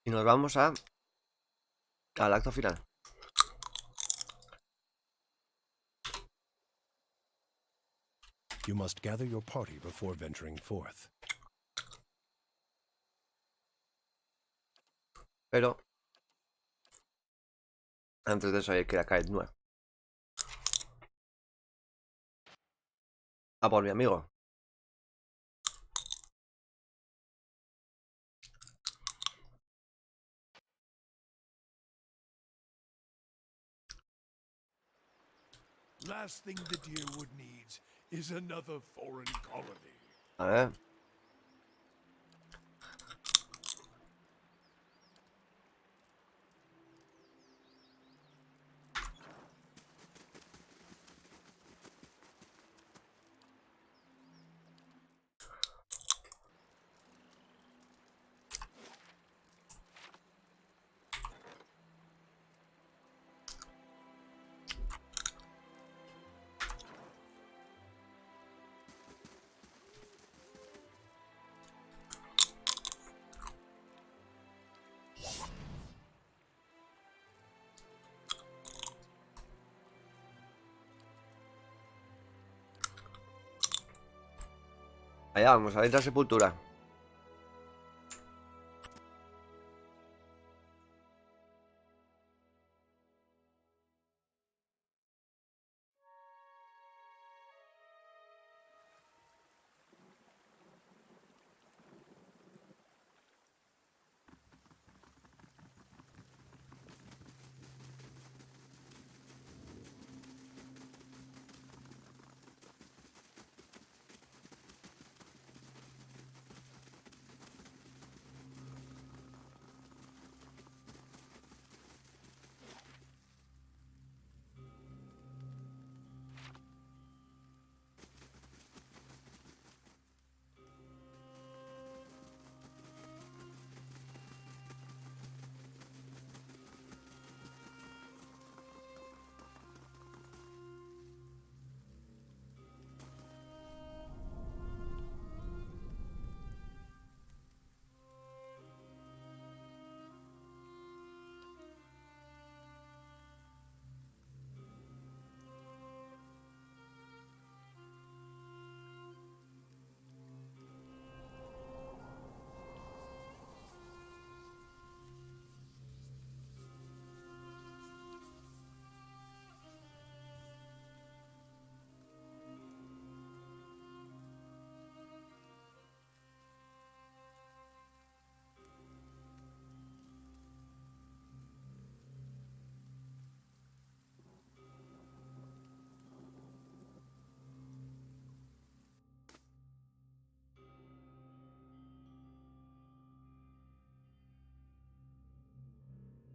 Y nos vamos al acto final. You must gather your party before venturing forth. Pero antes de eso hay que ir a Caed 9. A por mi amigo. Last thing the Deerwood needs is another foreign colony. A ver. Allá vamos, a la isla Sepultura.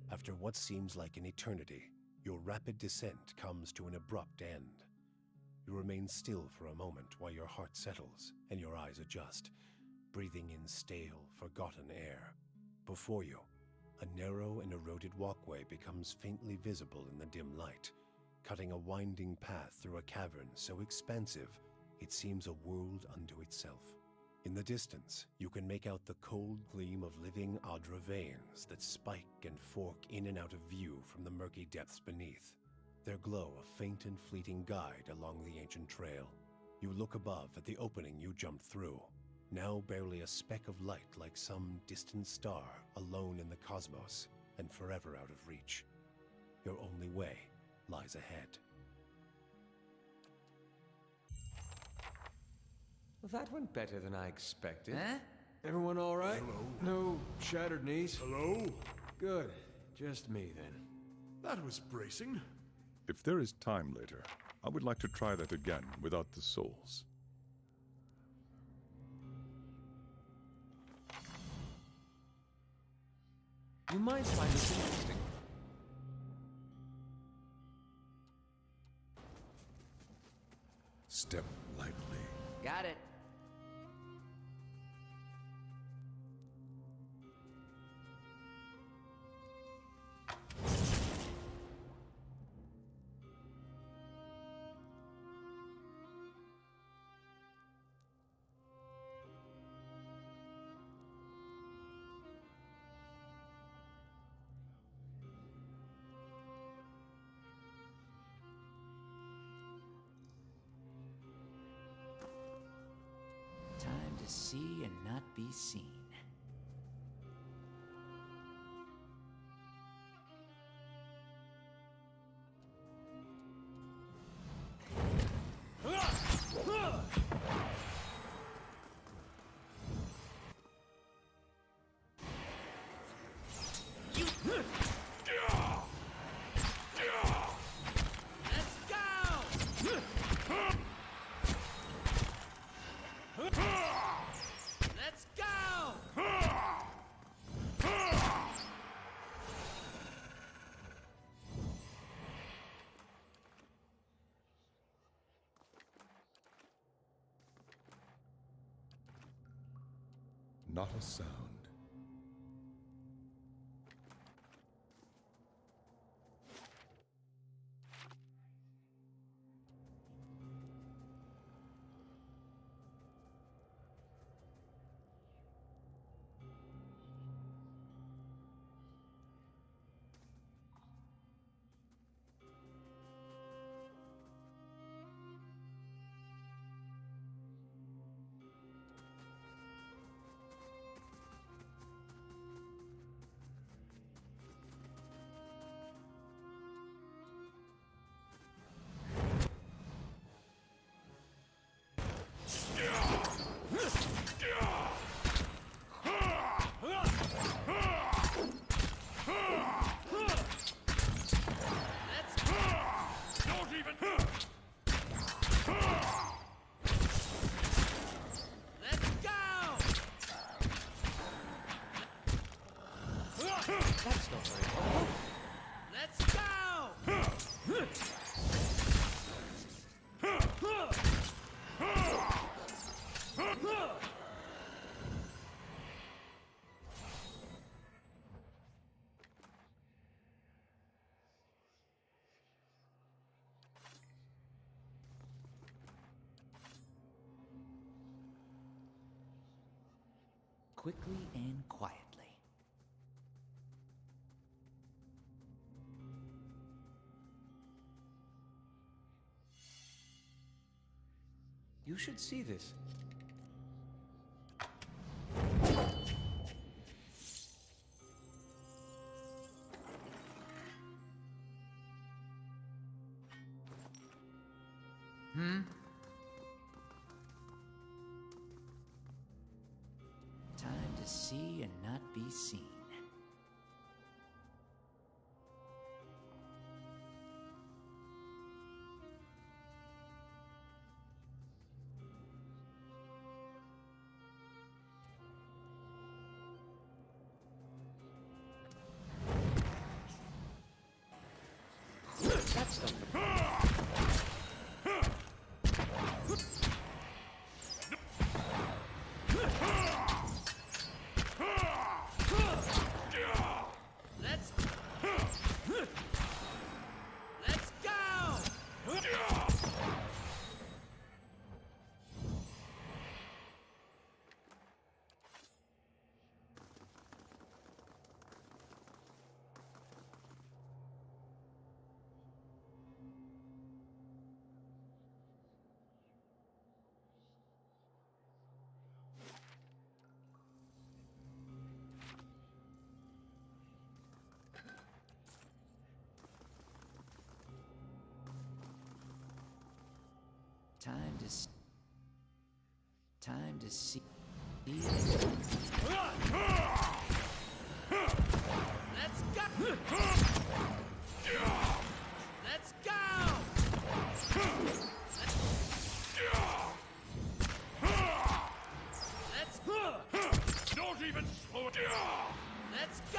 After what seems like an eternity, your rapid descent comes to an abrupt end. You remain still for a moment while your heart settles and your eyes adjust, breathing in stale, forgotten air. Before you, a narrow and eroded walkway becomes faintly visible in the dim light, cutting a winding path through a cavern so expansive it seems a world unto itself. In the distance, you can make out the cold gleam of living Adra veins that spike and fork in and out of view from the murky depths beneath. Their glow a faint and fleeting guide along the ancient trail. You look above at the opening you jumped through, now barely a speck of light like some distant star alone in the cosmos and forever out of reach. Your only way lies ahead. Well, that went better than I expected. Huh? Everyone all right? Hello? No shattered knees? Hello? Good. Just me, then. That was bracing. If there is time later, I would like to try that again without the souls. You might find this interesting. Step lightly. Got it. to see and not be seen. Not a sound. That's not very well. Let's go! Quickly and quietly. You should see this. Time to see and not be seen. That's the... Let's go! Time to see. Let's go! Let's go! Let's... Don't even slow it. Let's go!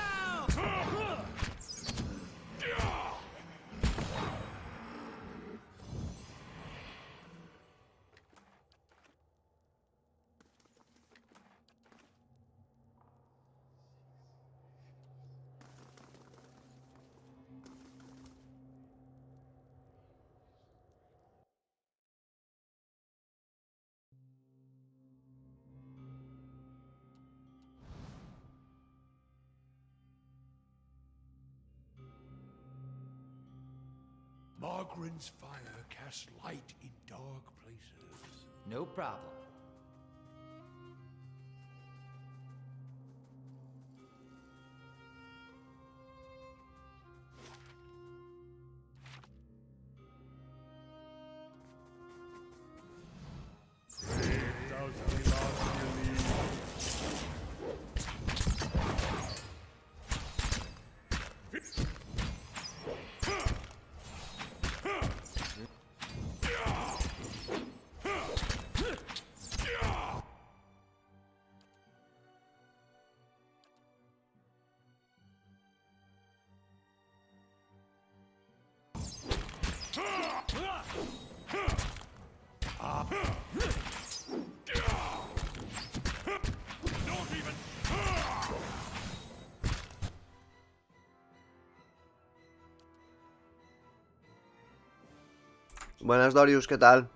Margaren's fire casts light in dark places. No problem. about to be lost in your league. Buenas, Dorius, ¿qué tal?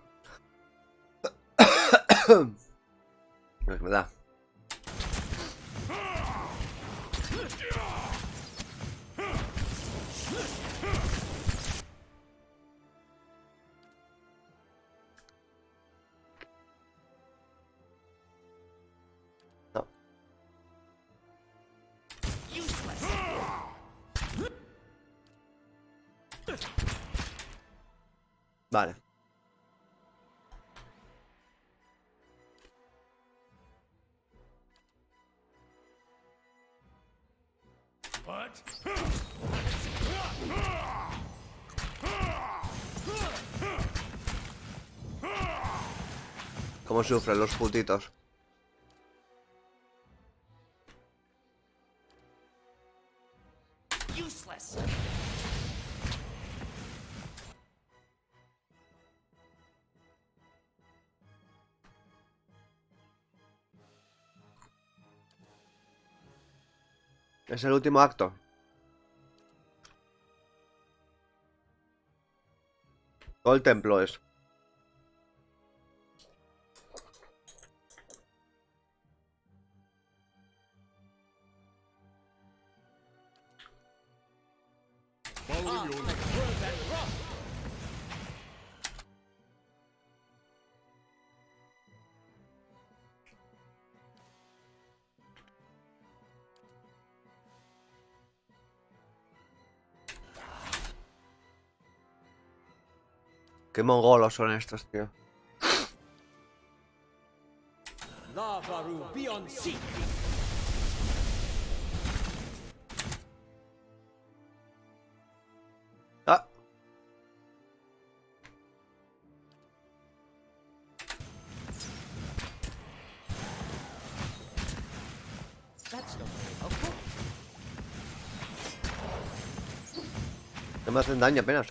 Es que me da. No. Vale. What? Cómo sufren los putitos. Useless. Es el último acto. Todo el templo es. Follow your lead. Qué mongolos son estos, tío. Lavaru, be on seek. Ah. That's not very helpful. No me hacen daño apenas.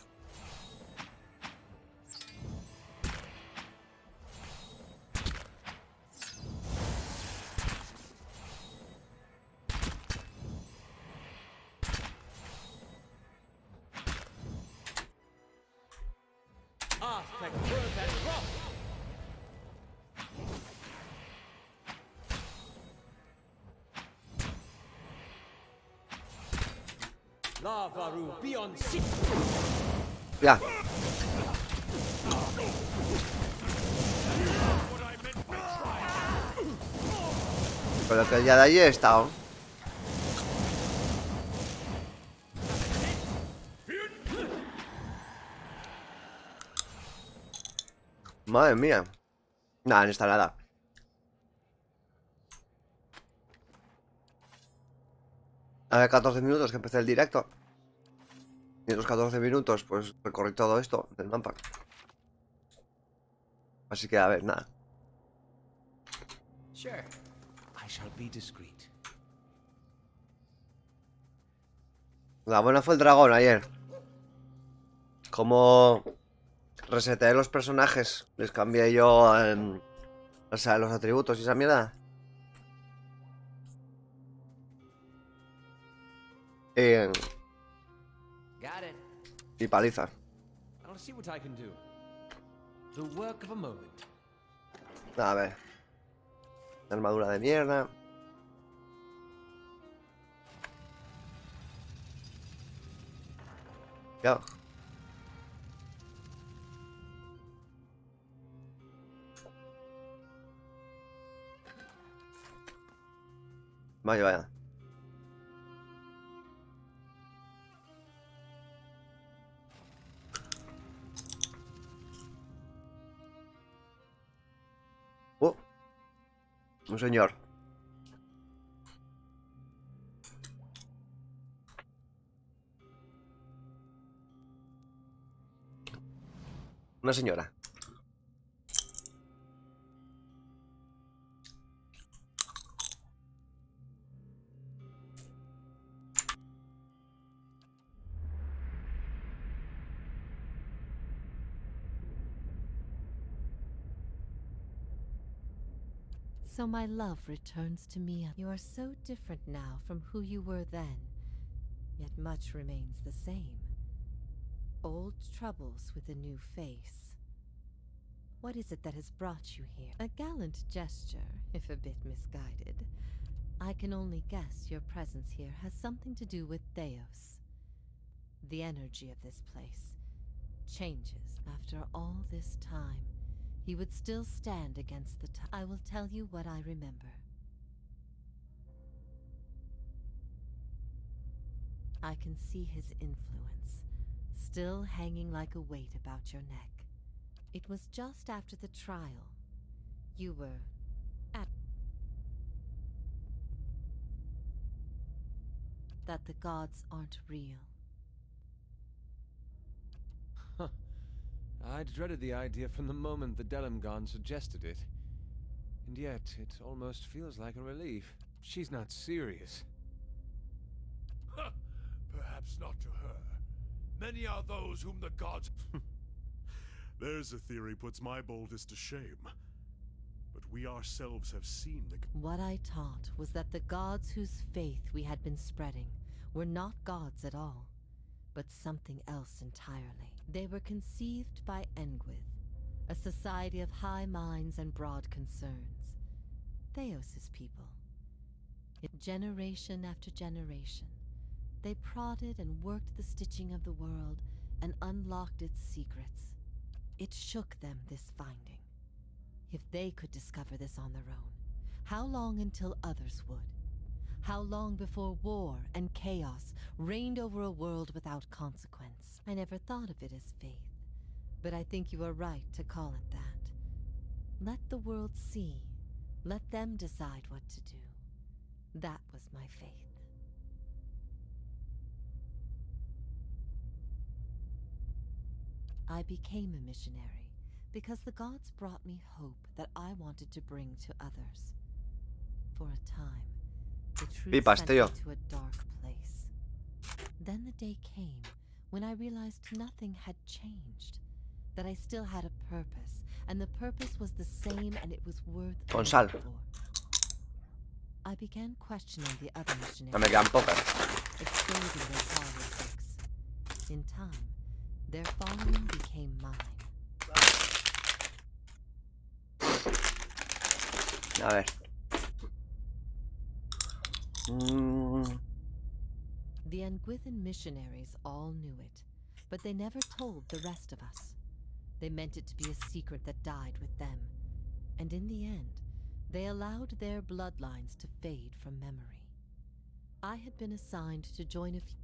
Lavaru, be on seek. Ya. Pero que ya de allí he estado. Madre mía. Nada, no está nada. Hace 14 minutos que empecé el directo. Y en los 14 minutos, pues recorrí todo esto del mapa. Así que, a ver, nada. Sure. I shall be discreet. La buena fue el dragón ayer. Como reseteé los personajes, les cambié yo o sea, los atributos y esa mierda. Got it. Y paliza. I'll see what I can do. The work of a moment. A ver. Armadura de mierda. Ya. Vaya, vaya. Un señor. Una señora. So my love returns to me. You are so different now from who you were then, yet much remains the same. Old troubles with a new face. What is it that has brought you here? A gallant gesture, if a bit misguided. I can only guess your presence here has something to do with Theos. The energy of this place changes after all this time. He would still stand against the I will tell you what I remember. I can see his influence, still hanging like a weight about your neck. It was just after the trial. You were at that the gods aren't real. Huh. I'd dreaded the idea from the moment the Delimgon suggested it. And yet, it almost feels like a relief. She's not serious. Perhaps not to her. Many are those whom the gods... There's a theory puts my boldest to shame. But we ourselves have seen the... What I taught was that the gods whose faith we had been spreading were not gods at all, but something else entirely. They were conceived by Engwyth, a society of high minds and broad concerns. Theos' people. Generation after generation, they prodded and worked the stitching of the world and unlocked its secrets. It shook them, this finding. If they could discover this on their own, how long until others would? How long before war and chaos reigned over a world without consequence? I never thought of it as faith, but I think you are right to call it that. Let the world see. Let them decide what to do. That was my faith. I became a missionary because the gods brought me hope that I wanted to bring to others. For a time, the truth Pipas, sent me tío. to a dark place. Then the day came when I realized nothing had changed, that I still had a purpose, and the purpose was the same and it was worth Con sal. living for. I began questioning the other No me quedan missionaries, pocas. exposing their politics. In time, their following became mine. A ver. The Engwythan missionaries all knew it, but they never told the rest of us. They meant it to be a secret that died with them, and in the end, they allowed their bloodlines to fade from memory. I had been assigned to join a few.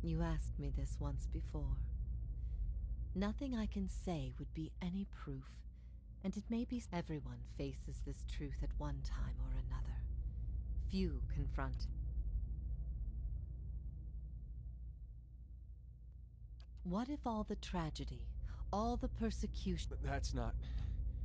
You asked me this once before. Nothing I can say would be any proof, and it may be everyone faces this truth at one time or another. Few confront. What if all the tragedy, all the persecution... But that's not...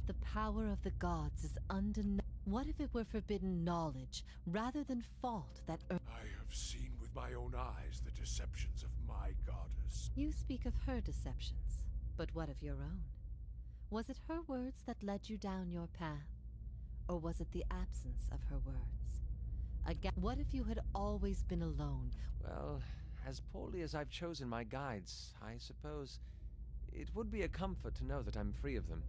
The power of the gods is undeniable. What if it were forbidden knowledge rather than fault that... I have seen with my own eyes the deceptions of my goddess. You speak of her deceptions, but what of your own? Was it her words that led you down your path? Or was it the absence of her words? What if you had always been alone? Well, as poorly as I've chosen my guides, I suppose it would be a comfort to know that I'm free of them.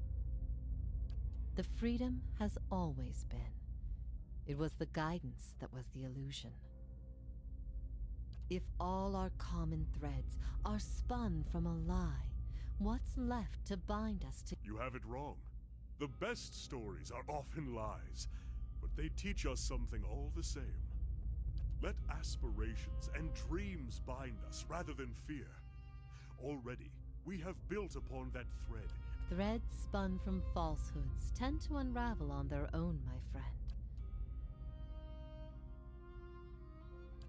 The freedom has always been. It was the guidance that was the illusion. If all our common threads are spun from a lie, what's left to bind us to... You have it wrong. The best stories are often lies, but they teach us something all the same. Let aspirations and dreams bind us rather than fear. Already, we have built upon that thread, Threads spun from falsehoods tend to unravel on their own, my friend.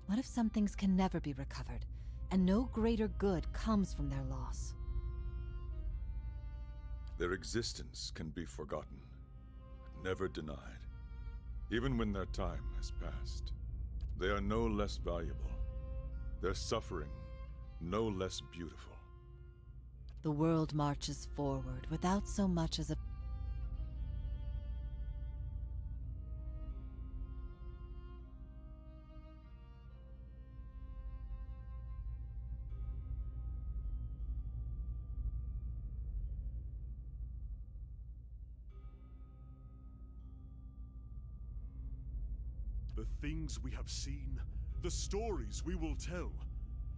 What if some things can never be recovered, and no greater good comes from their loss? Their existence can be forgotten, but never denied. Even when their time has passed, they are no less valuable. Their suffering no less beautiful. The world marches forward without so much as a... The things we have seen, the stories we will tell.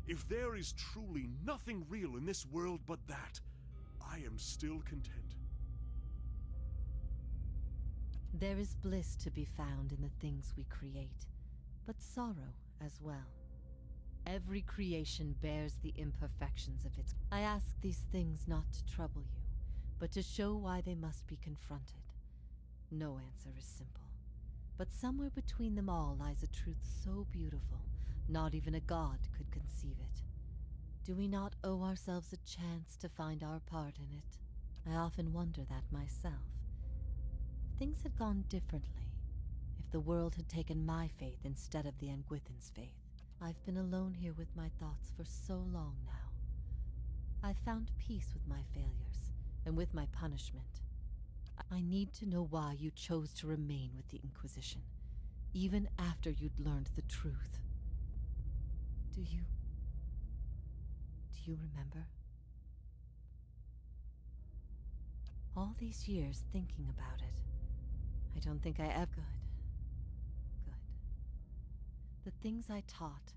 If there is truly nothing real in this world but that, I am still content. There is bliss to be found in the things we create, but sorrow as well. Every creation bears the imperfections of its... I ask these things not to trouble you, but to show why they must be confronted. No answer is simple, but somewhere between them all lies a truth so beautiful, not even a god could conceive it. Do we not owe ourselves a chance to find our part in it? I often wonder that myself. If things had gone differently, if the world had taken my faith instead of the Anguithin's faith. I've been alone here with my thoughts for so long now. I've found peace with my failures and with my punishment. I need to know why you chose to remain with the Inquisition, even after you'd learned the truth. Do you remember? All these years thinking about it, I don't think I ever... Good. The things I taught,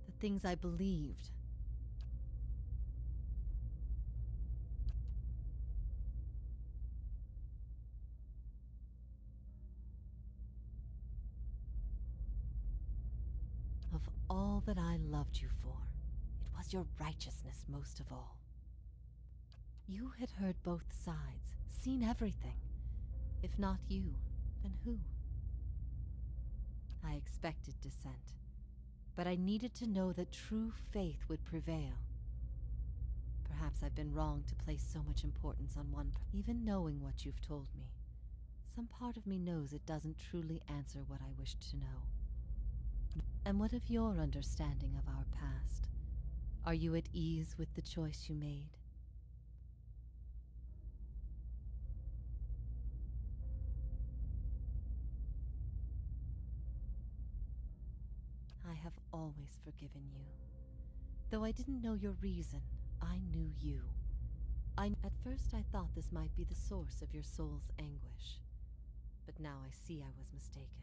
the things I believed. Of all that I loved you for, it was your righteousness most of all. You had heard both sides, seen everything. If not you, then who? I expected dissent, but I needed to know that true faith would prevail. Perhaps I've been wrong to place so much importance on one. Even knowing what you've told me, some part of me knows it doesn't truly answer what I wished to know. And what of your understanding of our past? Are you at ease with the choice you made? I have always forgiven you. Though I didn't know your reason, I knew you. At first I thought this might be the source of your soul's anguish. But now I see I was mistaken.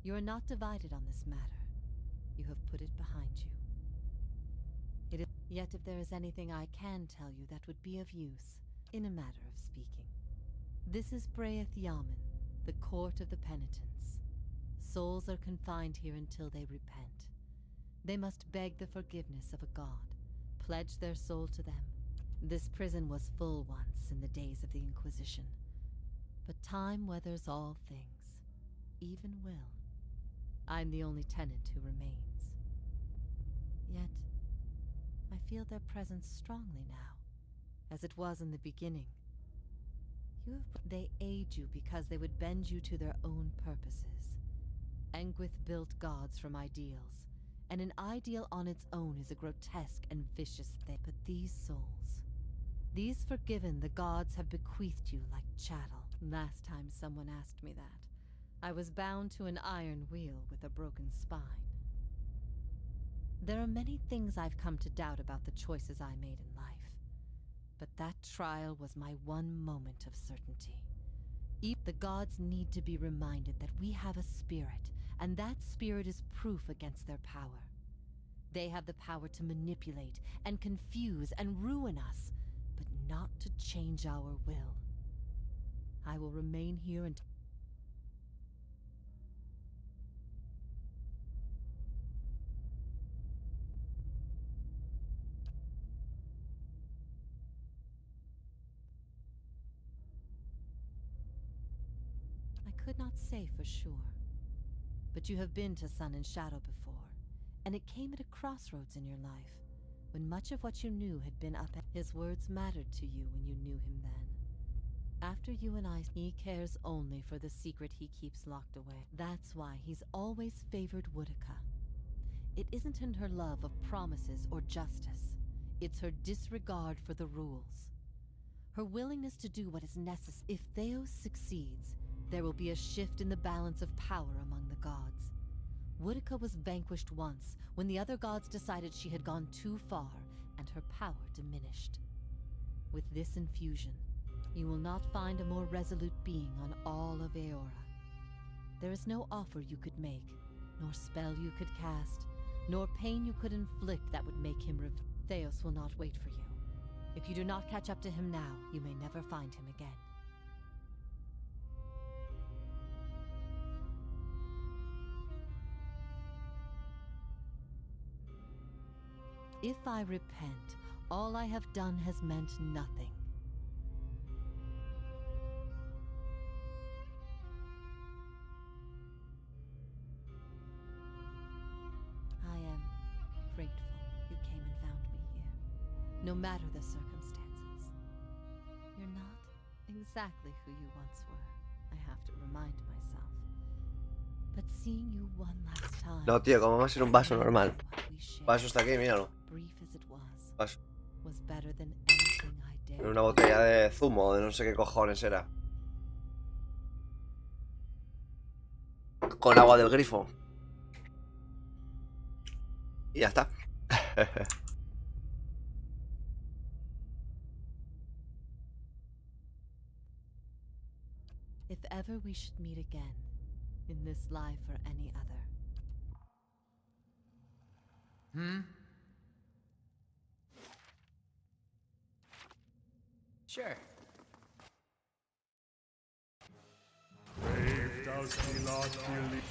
You are not divided on this matter. You have put it behind you. Yet if there is anything I can tell you that would be of use, in a matter of speaking. This is Braeth Yamen, the court of the penitents. Souls are confined here until they repent. They must beg the forgiveness of a god, pledge their soul to them. This prison was full once in the days of the Inquisition. But time weathers all things, even will. I'm the only tenant who remains. Yet, I feel their presence strongly now, as it was in the beginning. They aid you because they would bend you to their own purposes. Anguith built gods from ideals, and an ideal on its own is a grotesque and vicious thing. But these souls, these forgiven, the gods have bequeathed you like chattel. Last time someone asked me that, I was bound to an iron wheel with a broken spine. There are many things I've come to doubt about the choices I made in life, but that trial was my one moment of certainty. The gods need to be reminded that we have a spirit, and that spirit is proof against their power. They have the power to manipulate and confuse and ruin us, but not to change our will. I will remain here until... could not say for sure. But you have been to Sun and Shadow before, and it came at a crossroads in your life, when much of what you knew had been up. His words mattered to you when you knew him then. After you and I, he cares only for the secret he keeps locked away. That's why he's always favored Woodica. It isn't in her love of promises or justice. It's her disregard for the rules. Her willingness to do what is necessary. If Theos succeeds, there will be a shift in the balance of power among the gods. Woodica was vanquished once, when the other gods decided she had gone too far, and her power diminished. With this infusion, you will not find a more resolute being on all of Eora. There is no offer you could make, nor spell you could cast, nor pain you could inflict that would make him Theos will not wait for you. If you do not catch up to him now, you may never find him again. If I repent, all I have done has meant nothing. I am grateful you came and found me here, no matter the circumstances. You're not exactly who you once were, I have to remind myself. But seeing you one last time. No, tío, ¿cómo va a ser un vaso normal? Vaso está aquí, míralo. Brief as it Vaso. was better than anything I dared. Era una botella de zumo, de no sé qué cojones era. Con agua del grifo. Y ya está. If ever we should meet again, in this life or any other. Sure. Brave does he not believe.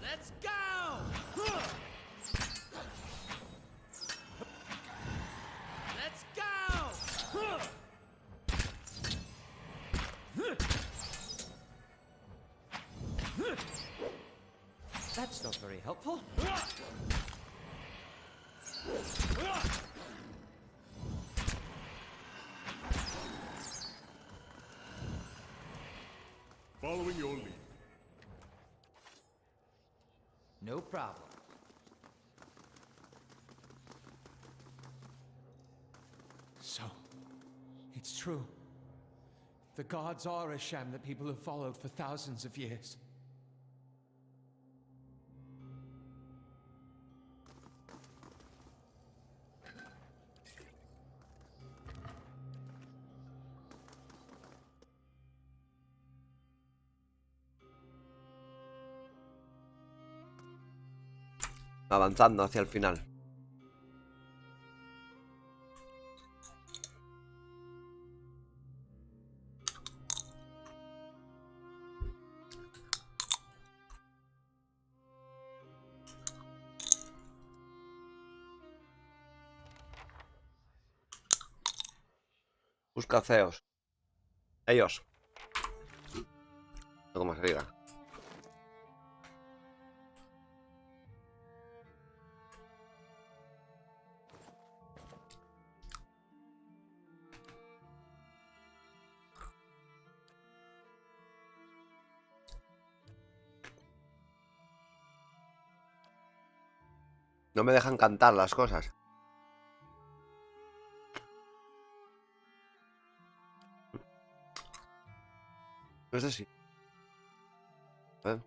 Let's go! Let's go! That's not very helpful. Following your lead. No problem. So, it's true. The gods are a sham that people have followed for thousands of years. Avanzando hacia el final. Busca Zeus. Ellos. No como se diga. No me dejan cantar las cosas. No sé si. A ver.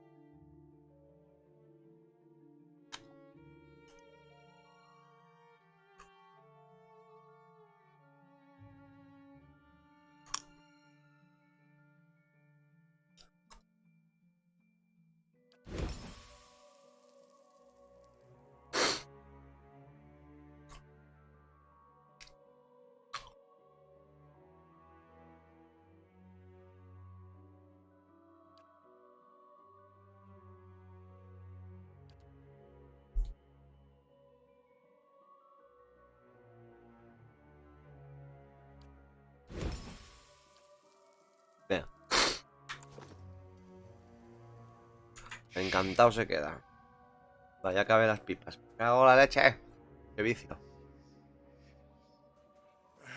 Encantado se queda. Vaya cabe las pipas. Me cago en la leche. Qué vicio.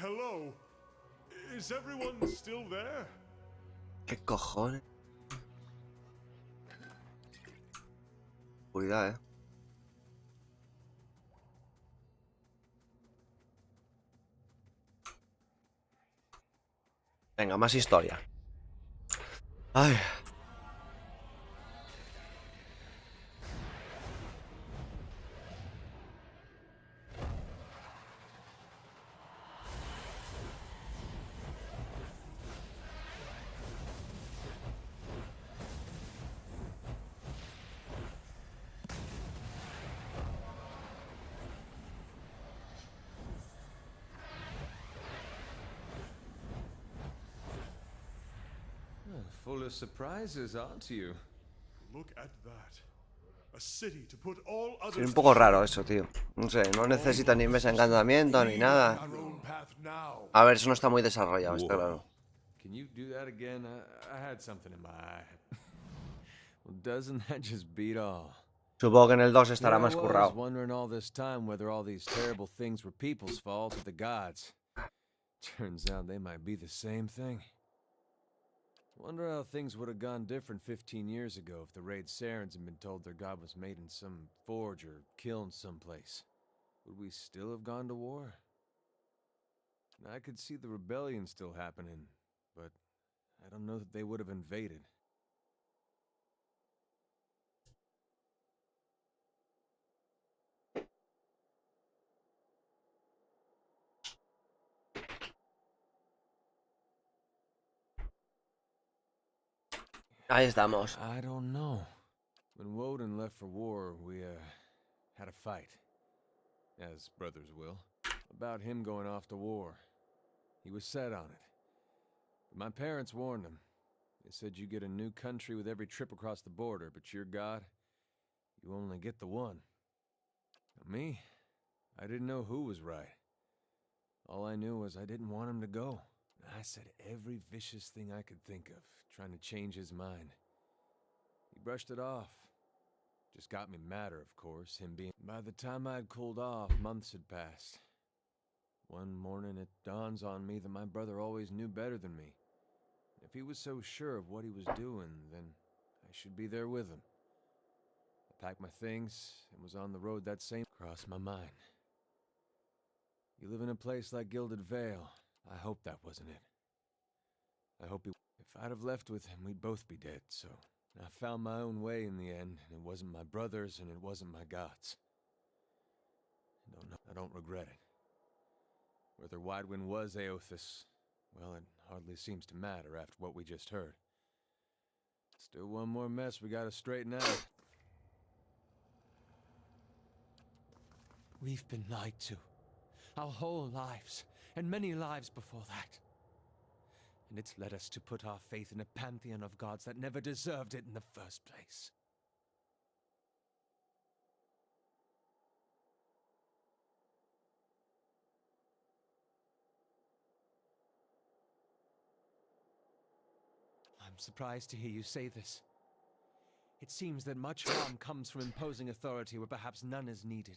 Hello? Is everyone still there? ¿Qué cojones? Cuidado, Venga, más historia. Ay. Full of surprises, aren't you? Look at that. A city to put all Sí, others un to poco raro shame. eso, tío. No sé, no necesita ni mes encantamiento ni We nada. walk our own path now. A ver, eso no está muy desarrollado, está Whoa. claro. Can you do that again? I had something in my eye. Well, doesn't that just beat all? Supongo que en el 2 estará Here I más was currado. wondering all this time whether all these terrible things were people's fault or the gods. Turns out they might be the same thing. Wonder how things would have gone different 15 years ago if the raid Sarens had been told their god was made in some forge or kiln someplace. Would we still have gone to war? I could see the rebellion still happening, but I don't know that they would have invaded. Ahí estamos. I don't know. When Woden left for war, we, had a fight. As brothers will. About him going off to war. He was set on it. But my parents warned him. They said you get a new country with every trip across the border, but your god, you only get the one. Now, me, I didn't know who was right. All I knew was I didn't want him to go. I said every vicious thing I could think of, trying to change his mind. He brushed it off. Just got me madder, of course, him being... By the time I'd cooled off, months had passed. One morning it dawns on me that my brother always knew better than me. If he was so sure of what he was doing, then I should be there with him. I packed my things and was on the road that same... Crossed my mind. You live in a place like Gilded Vale. I hope that wasn't it. I hope he... If I'd have left with him, we'd both be dead, so... I found my own way in the end, and it wasn't my brother's, and it wasn't my god's. I don't regret it. Whether Widewind was Aothis, well, it hardly seems to matter after what we just heard. Still one more mess we gotta straighten out. We've been lied to. Our whole lives, and many lives before that. And it's led us to put our faith in a pantheon of gods that never deserved it in the first place. I'm surprised to hear you say this. It seems that much harm comes from imposing authority where perhaps none is needed.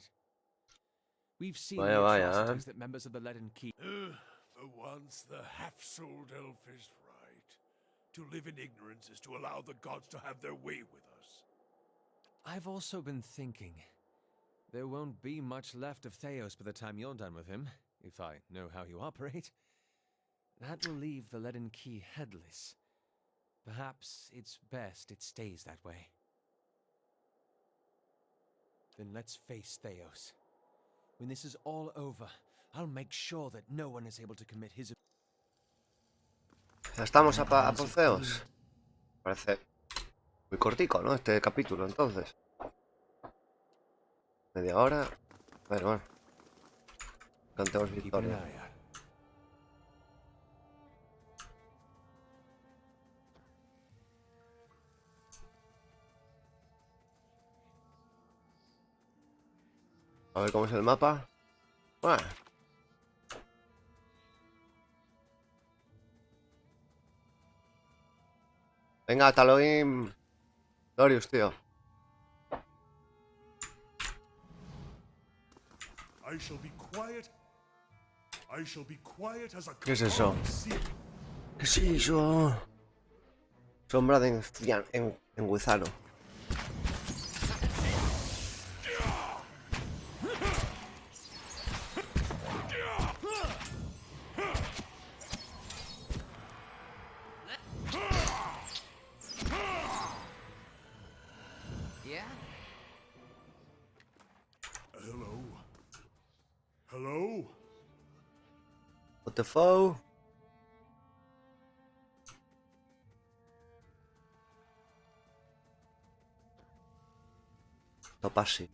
We've seen Vaya, the vaya, atrocities that members of the Leaden Keep... For once, the half-souled elf is right. To live in ignorance is to allow the gods to have their way with us. I've also been thinking. There won't be much left of Theos by the time you're done with him, if I know how you operate. That will leave the Leaden Key headless. Perhaps it's best it stays that way. Then let's face Theos. When this is all over, I'll make sure that no one is able to commit his... Ya estamos a por Zeus. Parece muy cortico, ¿no? Este capítulo, entonces. Media hora. Bueno. Cantemos victoria. A ver cómo es el mapa. Bueno. Venga, hasta luego, Dorius, tío. I shall be quiet. I shall be quiet as a ¿Qué es eso? calm sea. ¿Qué es eso? Sombra de en gusano. Yeah? Hello. Hello. What the fuck? No pase.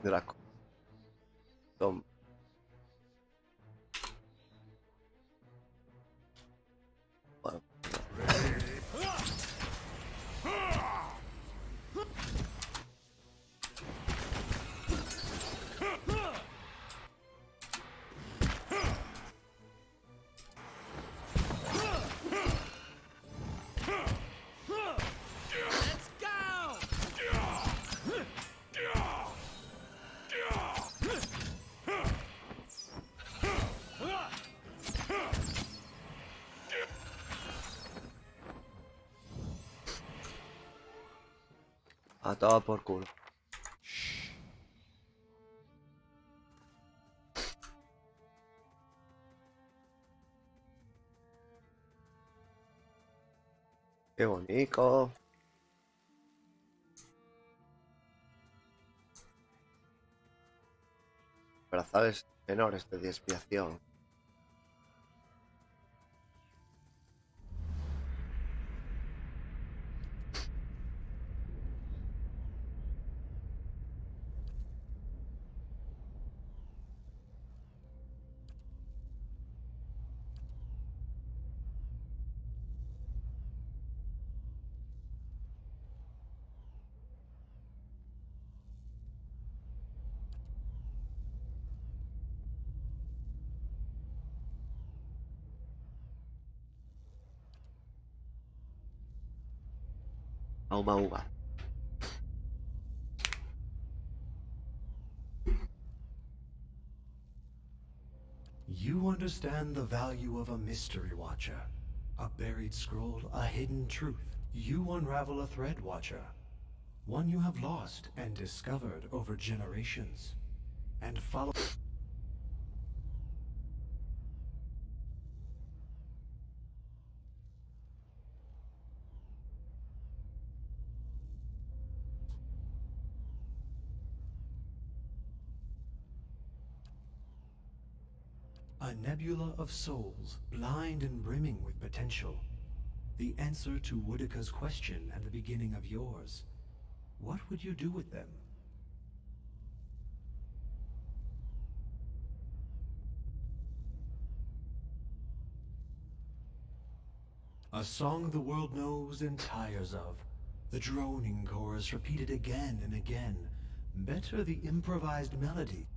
Draco. Tom. Bueno. Let's go! A todo por culo. Qué bonito. Brazales menores de desviación. Auma uva. You understand the value of a mystery watcher. A buried scroll, a hidden truth. You unravel a thread, Watcher. One you have lost and discovered over generations. And follow... A nebula of souls, blind and brimming with potential. The answer to Woodika's question and the beginning of yours. What would you do with them? A song the world knows and tires of. The droning chorus repeated again and again. Better the improvised melody.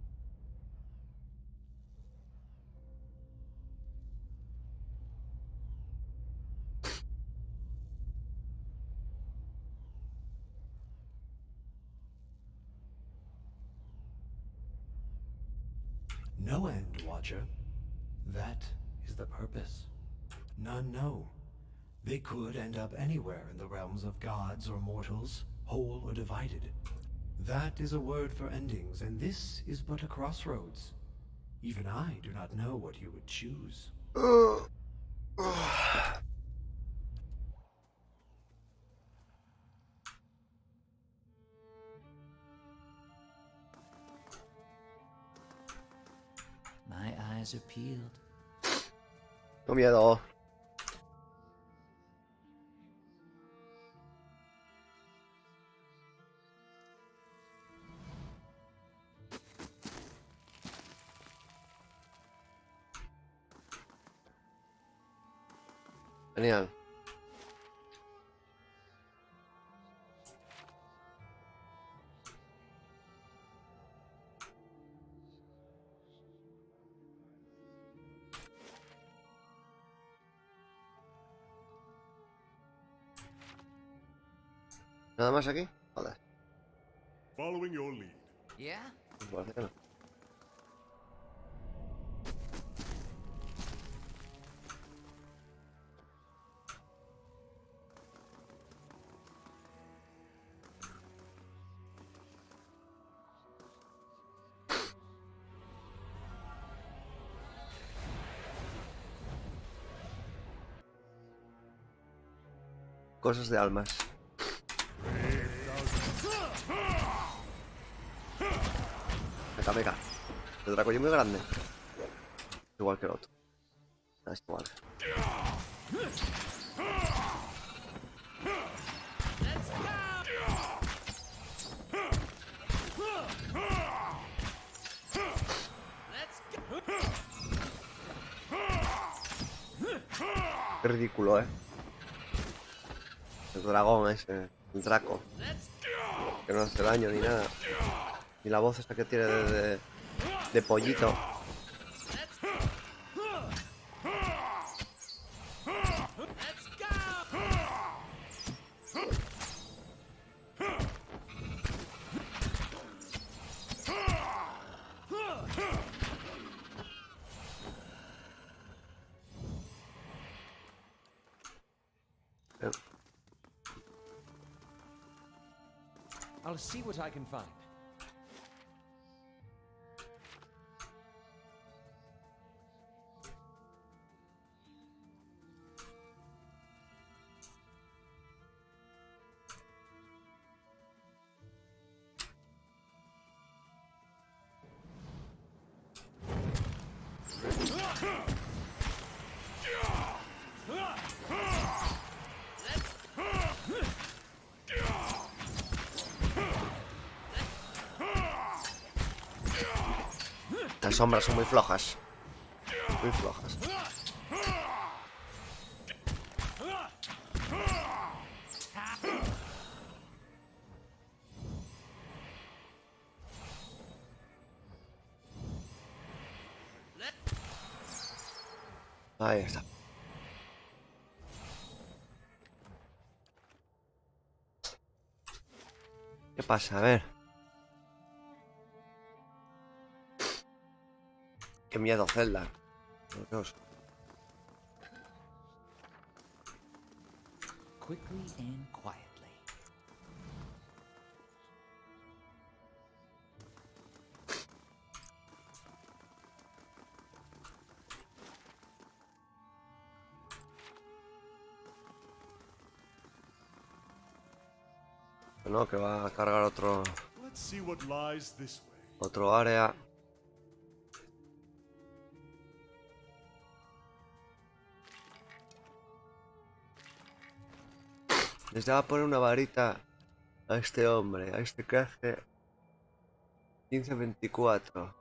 No end, Watcher. That is the purpose. None know. They could end up anywhere in the realms of gods or mortals, whole or divided. That is a word for endings, and this is but a crossroads. Even I do not know what you would choose. My eyes are peeled. No miedo. Genial. ¿Nada más aquí? Joder. Following your lead. Yeah? Pues parece que no. Cosas de almas. Meca. El draco es muy grande. Igual que el otro. Es igual. Qué ridículo, El dragón ese. El draco. Que no hace daño ni nada. Y la voz esta que tiene de pollito. I'll see what I can find. Las sombras son muy flojas. Muy flojas. Ahí está. ¿Qué pasa? A ver. Qué miedo, Zelda. Por Dios. Quickly and quietly. No, que va a cargar Let's see what lies this way. otro área. Les va a poner una varita a este hombre, a este que hace 15-24.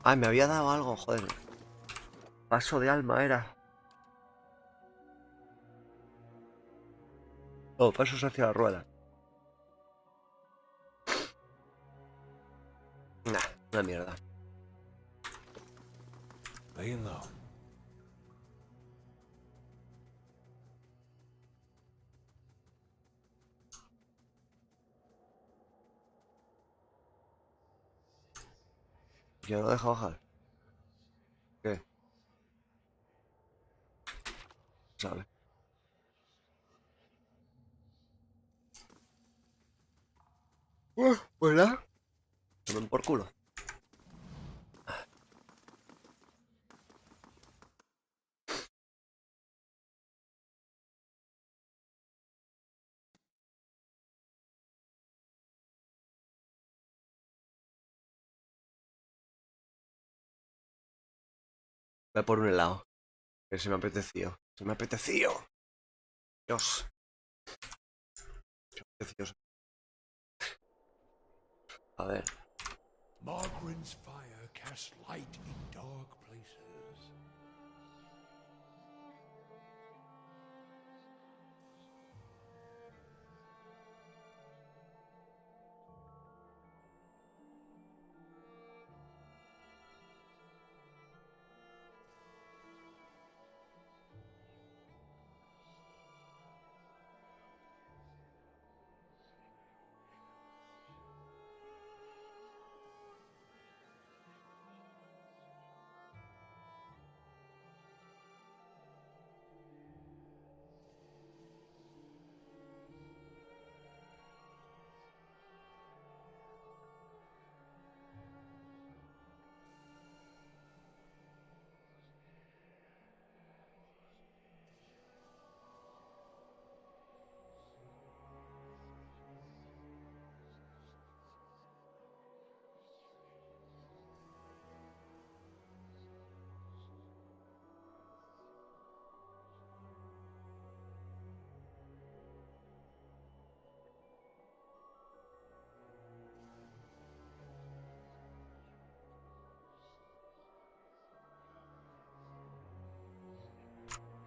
Ay, me había dado algo, joder. Paso de alma era. Oh, pasos hacia la rueda. Nah, una mierda. Laying low. ¿Ya no deja bajar? ¿Qué? ¿Sabe? Pues nada. Tomen por culo. Voy por un helado. Que se me ha apetecido. Se me ha apetecido. Dios. Qué apetecioso. A ver. Margaren's fire casts light in dark places.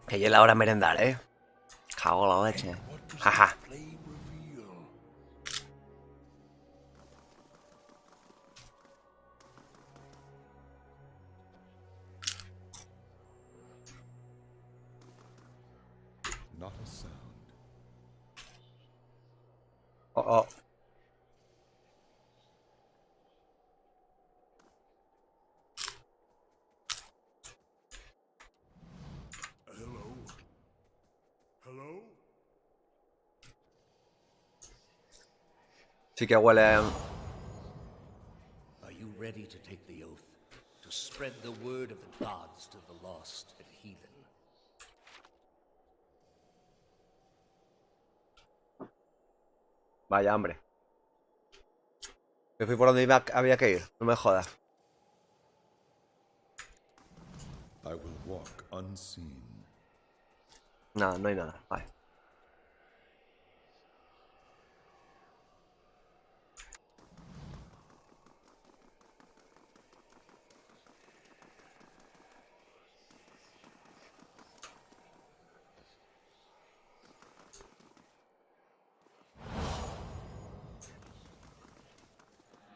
Que ya es la hora de merendar, Cago la leche. What does Jaja. the flame reveal? Not a sound. Oh, oh. Hello? Hello? Sí que huele a... Are you ready to take the oath? To spread the word of the gods to the lost and heathen? Vaya hambre. Me fui por donde había que ir. No me jodas. I will walk unseen. Nada, no hay nada. Vale.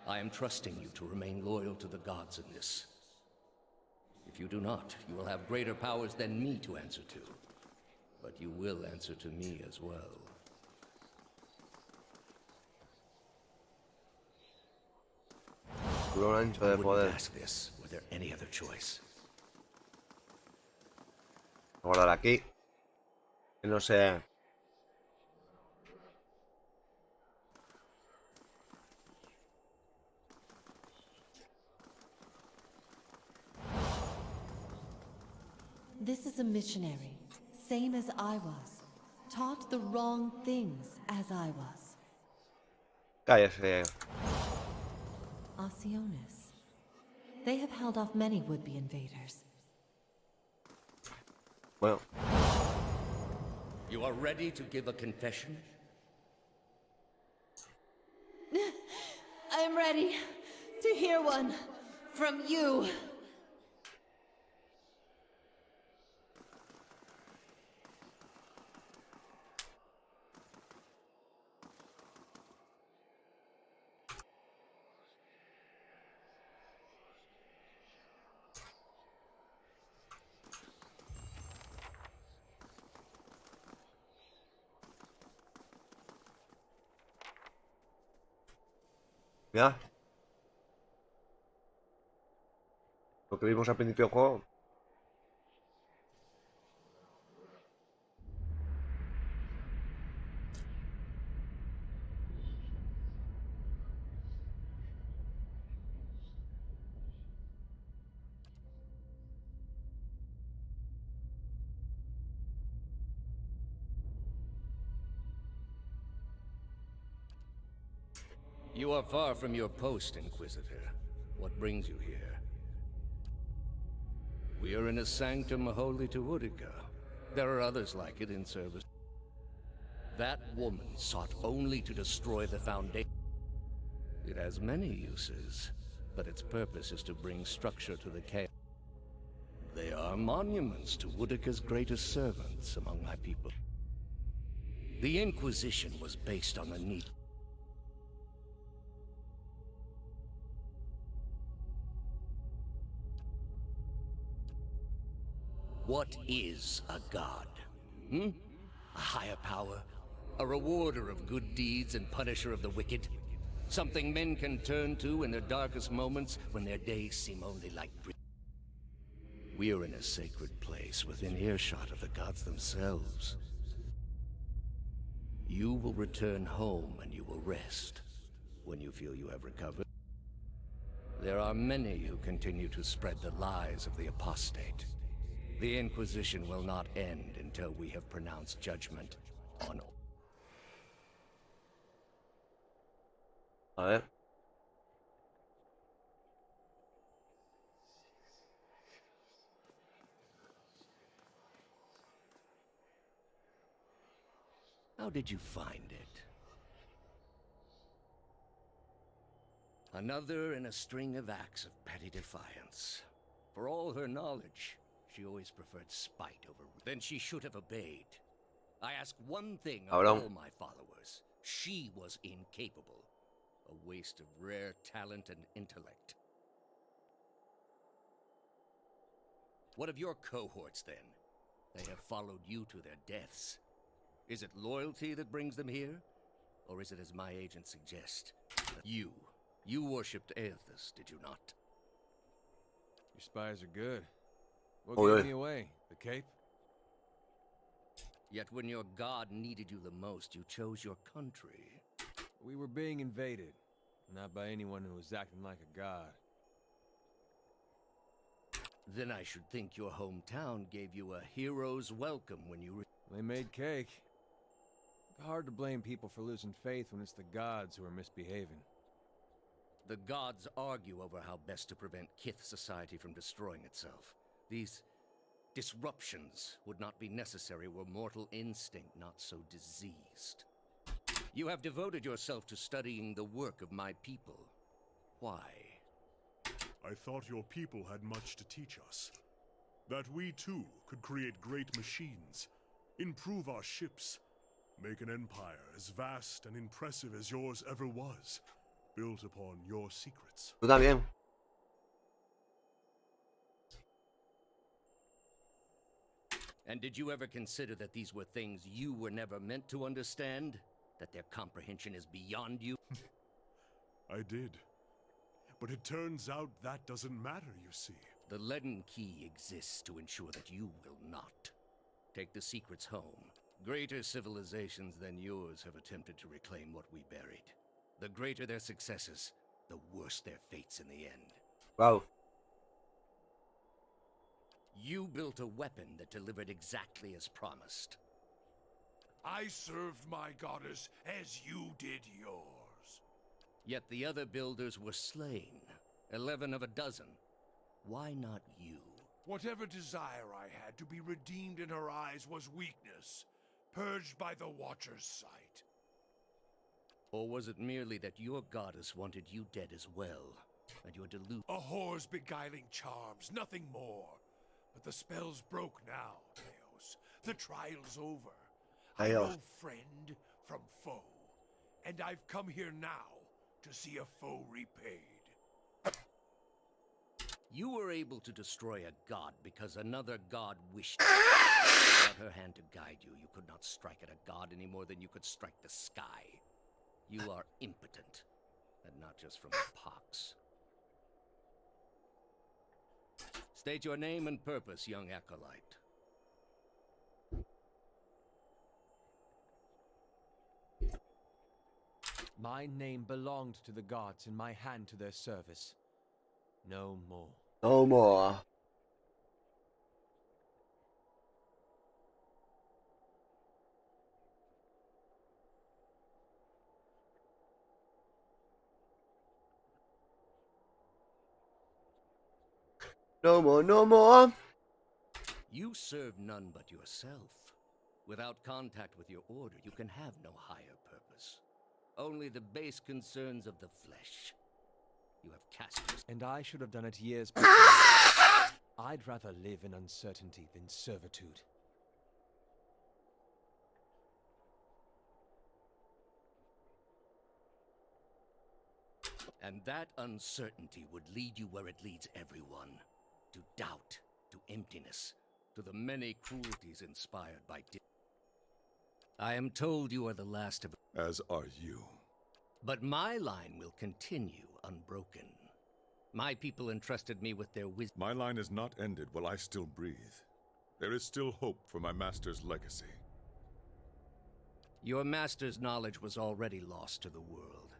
I am trusting you to remain loyal to the gods in this. If you do not, you will have greater powers than me to answer to. But you will answer to me as well. Un ancho I de wouldn't poder. ask this were there any other choice. Voy a guardar aquí. Que no sé... This is a missionary, same as I was. Taught the wrong things as I was. Cállese. Oceanus. They have held off many would-be invaders. Bueno. You are ready to give a confession? I'm ready to hear one from you. Mira. Lo que vimos al principio del juego. You are far from your post, Inquisitor. What brings you here? We are in a sanctum holy to Utica. There are others like it in service. That woman sought only to destroy the Foundation. It has many uses, but its purpose is to bring structure to the chaos. They are monuments to Utica's greatest servants among my people. The Inquisition was based on the need. What is a god? A higher power? A rewarder of good deeds and punisher of the wicked? Something men can turn to in their darkest moments when their days seem only like we are in a sacred place within earshot of the gods themselves. You will return home and you will rest when you feel you have recovered. There are many who continue to spread the lies of the apostate. The Inquisition will not end until we have pronounced judgment on all. A ver. How did you find it? Another in a string of acts of petty defiance. For all her knowledge, she always preferred spite over... Then she should have obeyed. I ask one thing of Cabrón. all my followers. She was incapable. A waste of rare talent and intellect. What of your cohorts, then? They have followed you to their deaths. Is it loyalty that brings them here? Or is it as my agents suggest? You worshipped Aethys, did you not? Your spies are good. What Oh, gave yeah. me away? The cape? Yet when your god needed you the most, you chose your country. We were being invaded. Not by anyone who was acting like a god. Then I should think your hometown gave you a hero's welcome when you... They made cake. Hard to blame people for losing faith when it's the gods who are misbehaving. The gods argue over how best to prevent Kith society from destroying itself. These disruptions would not be necessary were mortal instinct not so diseased. You have devoted yourself to studying the work of my people. Why? I thought your people had much to teach us. That we too could create great machines, improve our ships, make an empire as vast and impressive as yours ever was, built upon your secrets. Tú también. And did you ever consider that these were things you were never meant to understand? That their comprehension is beyond you? I did. But it turns out that doesn't matter, you see. The leaden key exists to ensure that you will not. Take the secrets home. Greater civilizations than yours have attempted to reclaim what we buried. The greater their successes, the worse their fates in the end. Wow. You built a weapon that delivered exactly as promised. I served my goddess as you did yours. Yet the other builders were slain. 11 of a dozen. Why not you? Whatever desire I had to be redeemed in her eyes was weakness, purged by the Watcher's sight. Or was it merely that your goddess wanted you dead as well, and your delusion? A whore's beguiling charms, nothing more. But the spell's broke now, Theos. The trial's over. I Theos. know friend from foe. And I've come here now to see a foe repaid. You were able to destroy a god because another god wished. Without her hand to guide you, you could not strike at a god any more than you could strike the sky. You are impotent, and not just from the pox. State your name and purpose, young acolyte. My name belonged to the gods and my hand to their service. No more. No more. No more, no more. You serve none but yourself. Without contact with your order, you can have no higher purpose. Only the base concerns of the flesh. You have cast yourself. And I should have done it years before. I'd rather live in uncertainty than servitude. And that uncertainty would lead you where it leads everyone. To doubt, to emptiness, to the many cruelties inspired by I am told you are the last of... As are you. But my line will continue unbroken. My people entrusted me with their wisdom. My line is not ended while I still breathe. There is still hope for my master's legacy. Your master's knowledge was already lost to the world.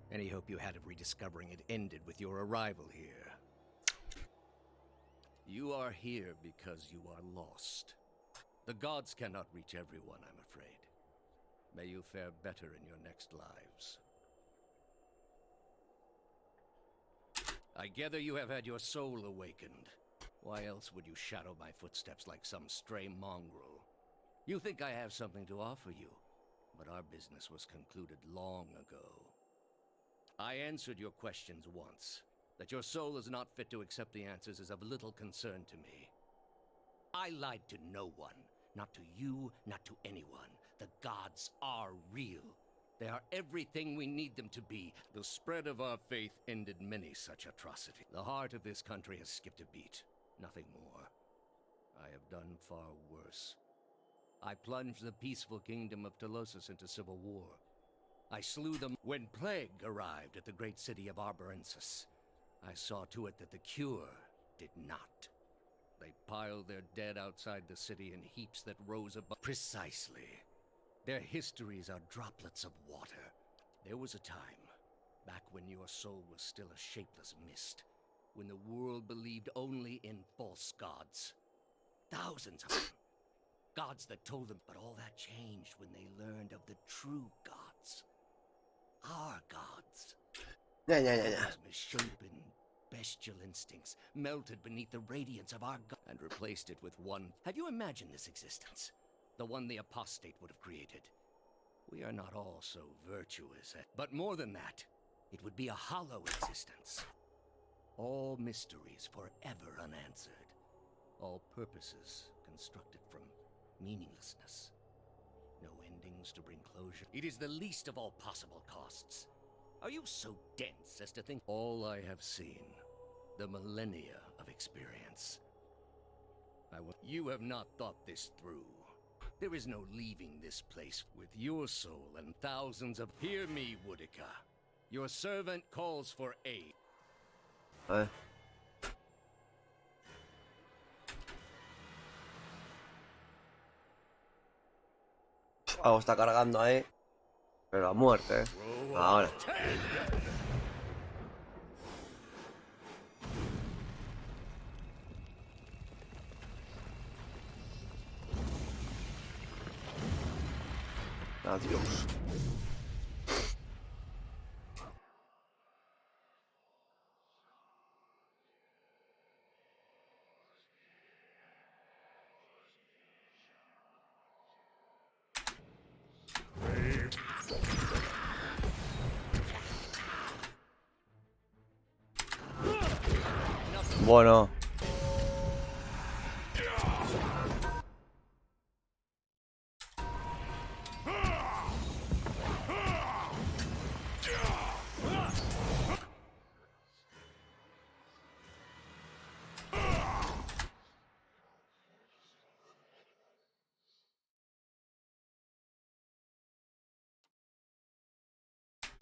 Any hope you had of rediscovering it ended with your arrival here. You are here because you are lost. The gods cannot reach everyone, I'm afraid. May you fare better in your next lives. I gather you have had your soul awakened. Why else would you shadow my footsteps like some stray mongrel? You think I have something to offer you, but our business was concluded long ago. I answered your questions once. That your soul is not fit to accept the answers is of little concern to me. I lied to no one. Not to you, not to anyone. The gods are real. They are everything we need them to be. The spread of our faith ended many such atrocities. The heart of this country has skipped a beat. Nothing more. I have done far worse. I plunged the peaceful kingdom of Telosus into civil war. I slew them when plague arrived at the great city of Arborensis. I saw to it that the cure did not. They piled their dead outside the city in heaps that rose above. Precisely. Their histories are droplets of water. There was a time, back when your soul was still a shapeless mist, when the world believed only in false gods. Thousands of them. Gods that told them, but all that changed when they learned of the true gods. Our gods. Those misshapen, bestial instincts melted beneath the radiance of our God and replaced it with one. Have you imagined this existence? The one the apostate would have created. We are not all so virtuous, but more than that, it would be a hollow existence. All mysteries forever unanswered. All purposes constructed from meaninglessness. No endings to bring closure. It is the least of all possible costs. Are you so dense as to think all I have seen? The millennia of experience. You have not thought this through. There is no leaving this place with your soul and thousands of... Hear me, Woodica. Your servant calls for aid. Algo está cargando ahí. Pero a muerte, Ahora. Adiós. Bueno.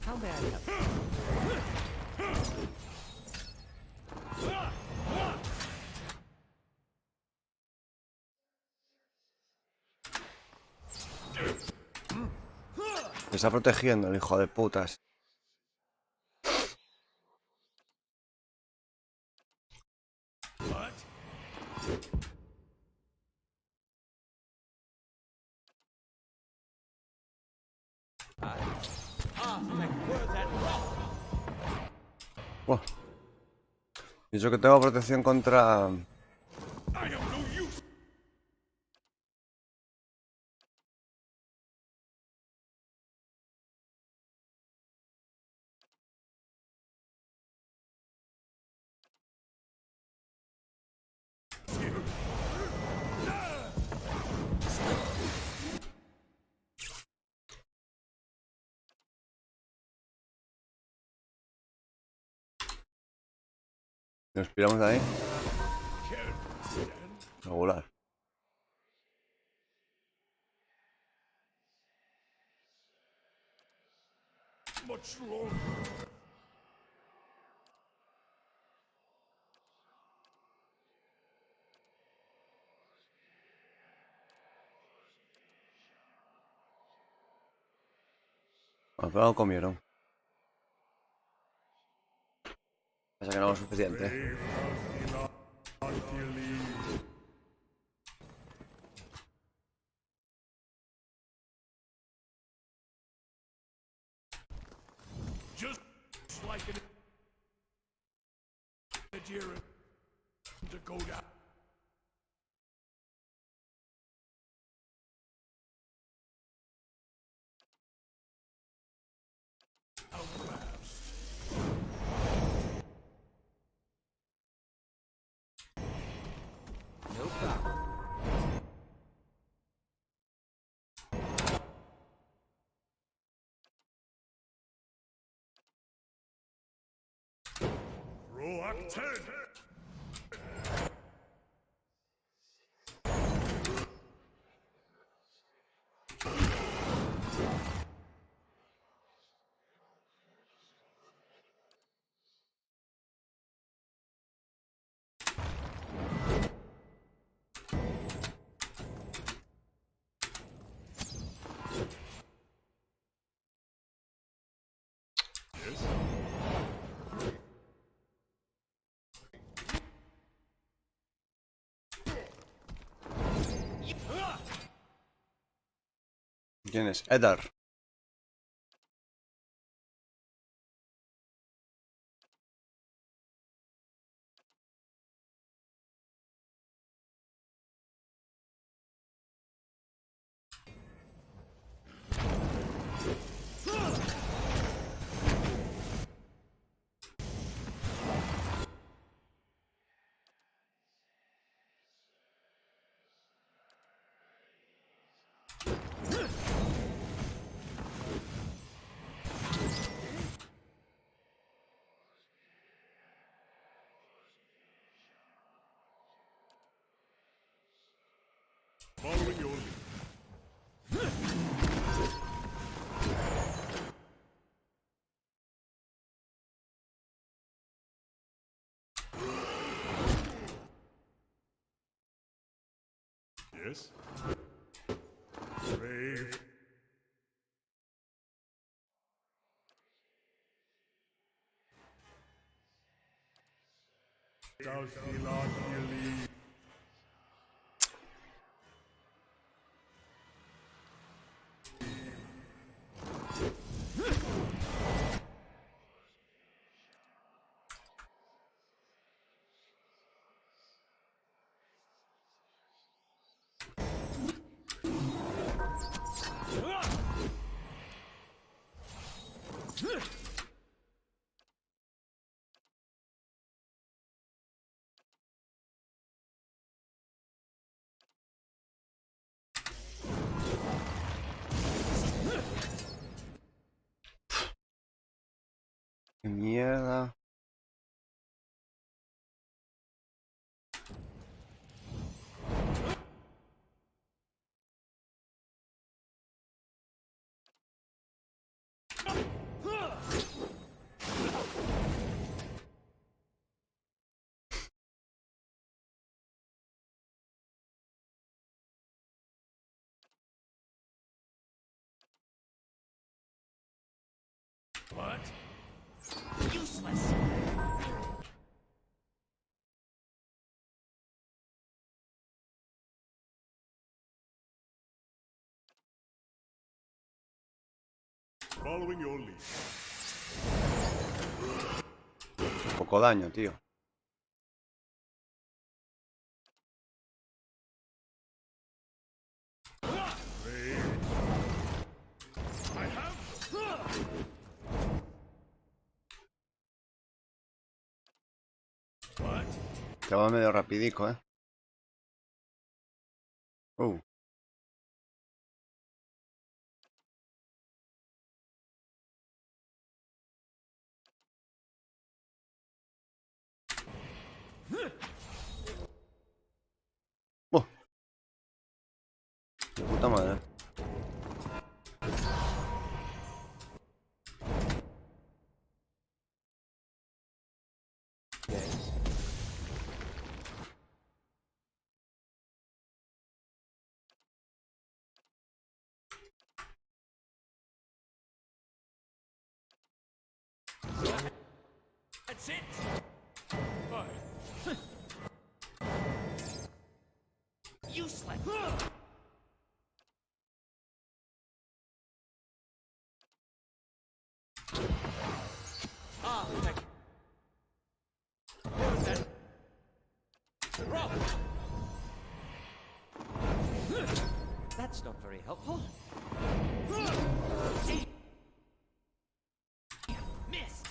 How may I help? Me está protegiendo el hijo de putas. Wow. Y yo que tengo protección contra... Nos piramos de ahí. Can't stand Regular. much longer. Al final lo comieron. Pasa que no es suficiente. Just like an idea to go down. No problem. Reluctant. ¿Quién es? Eddar. Following your lead. Yes? Brave. Dalfilagili. ¡Qué mierda! What? Useless. Following your lead. Poco daño, tío. What? Te va medio rapidico, ¿eh? Oh, de puta madre. That's it. Useless. Ah, thank Rock. That's not very helpful. Missed.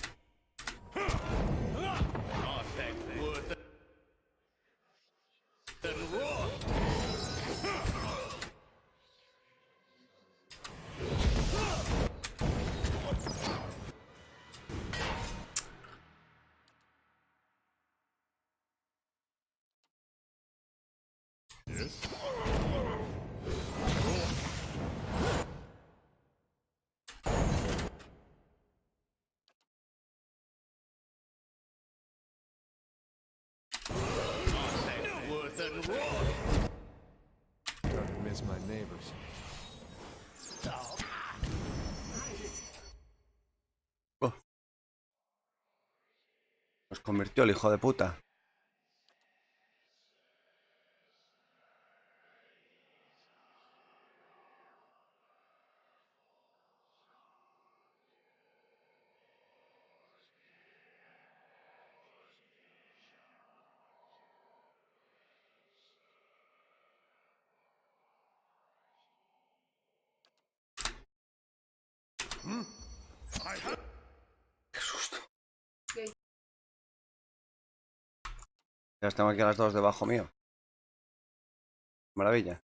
Starting to miss my neighbors. Oh. Nos convirtió el hijo de puta. Qué susto. Ya estamos aquí a las dos debajo mío. Maravilla.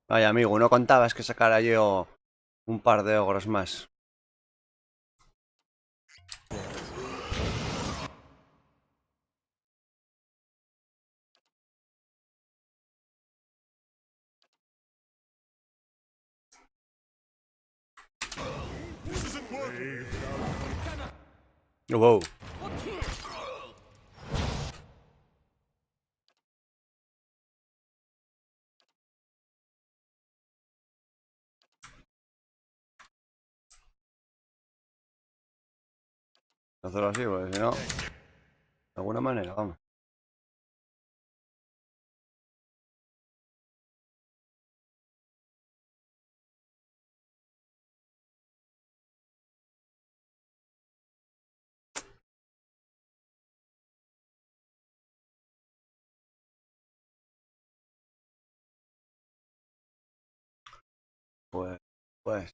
Vaya amigo, no contabas que sacara yo un par de ogros más. Wow. Hacerlo así, porque si no, de alguna manera, vamos. Pues.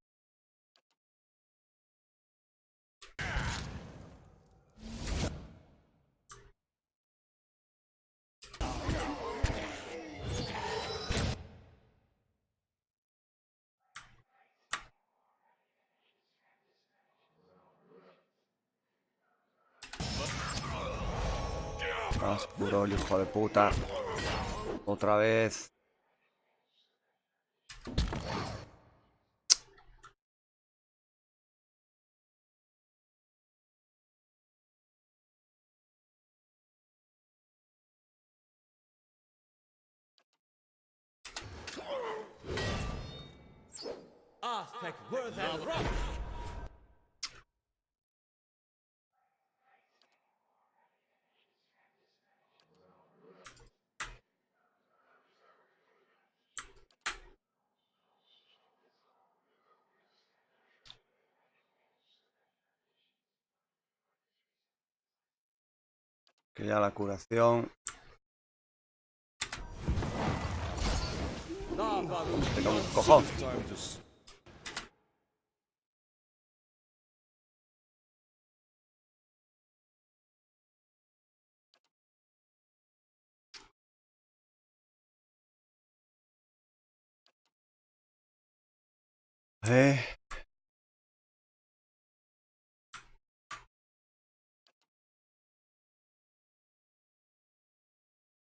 Más puro el hijo de puta. Otra vez. Ah, thank Worth and Rock. Que ya la curación. Tengo un cojón. Eh.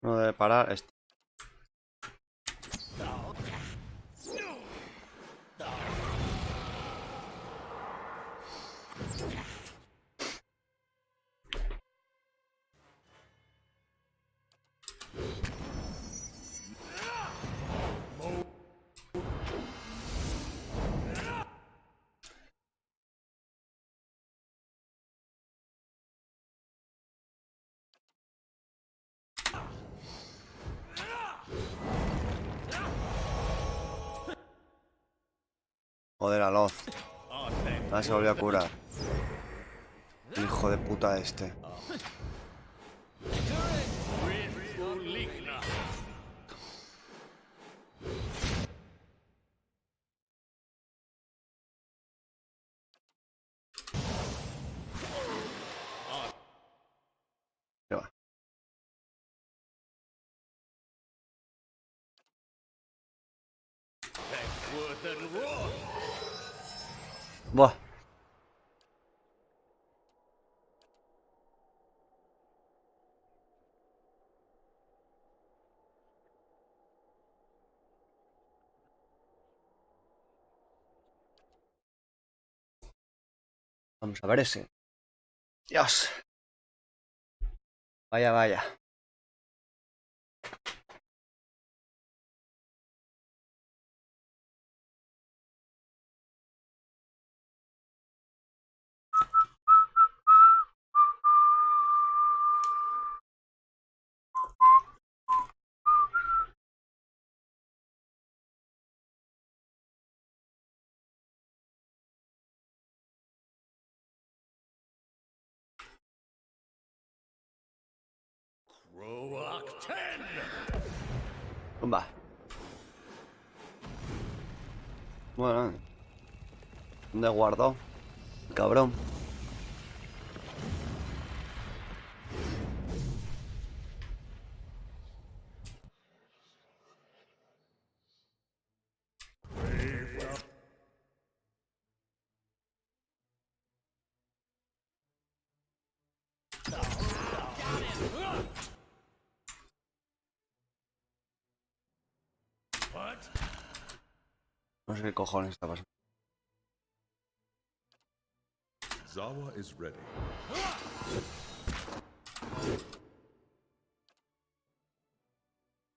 No debe parar este. Joder, Aloz. Ah, se volvió a curar. El hijo de puta este. ¿Qué va? Buah. Vamos a ver ese. Dios. Vaya, vaya. Va. Bueno. ¿Dónde guardó? Cabrón. No sé qué cojones está pasando. Zawa is ready.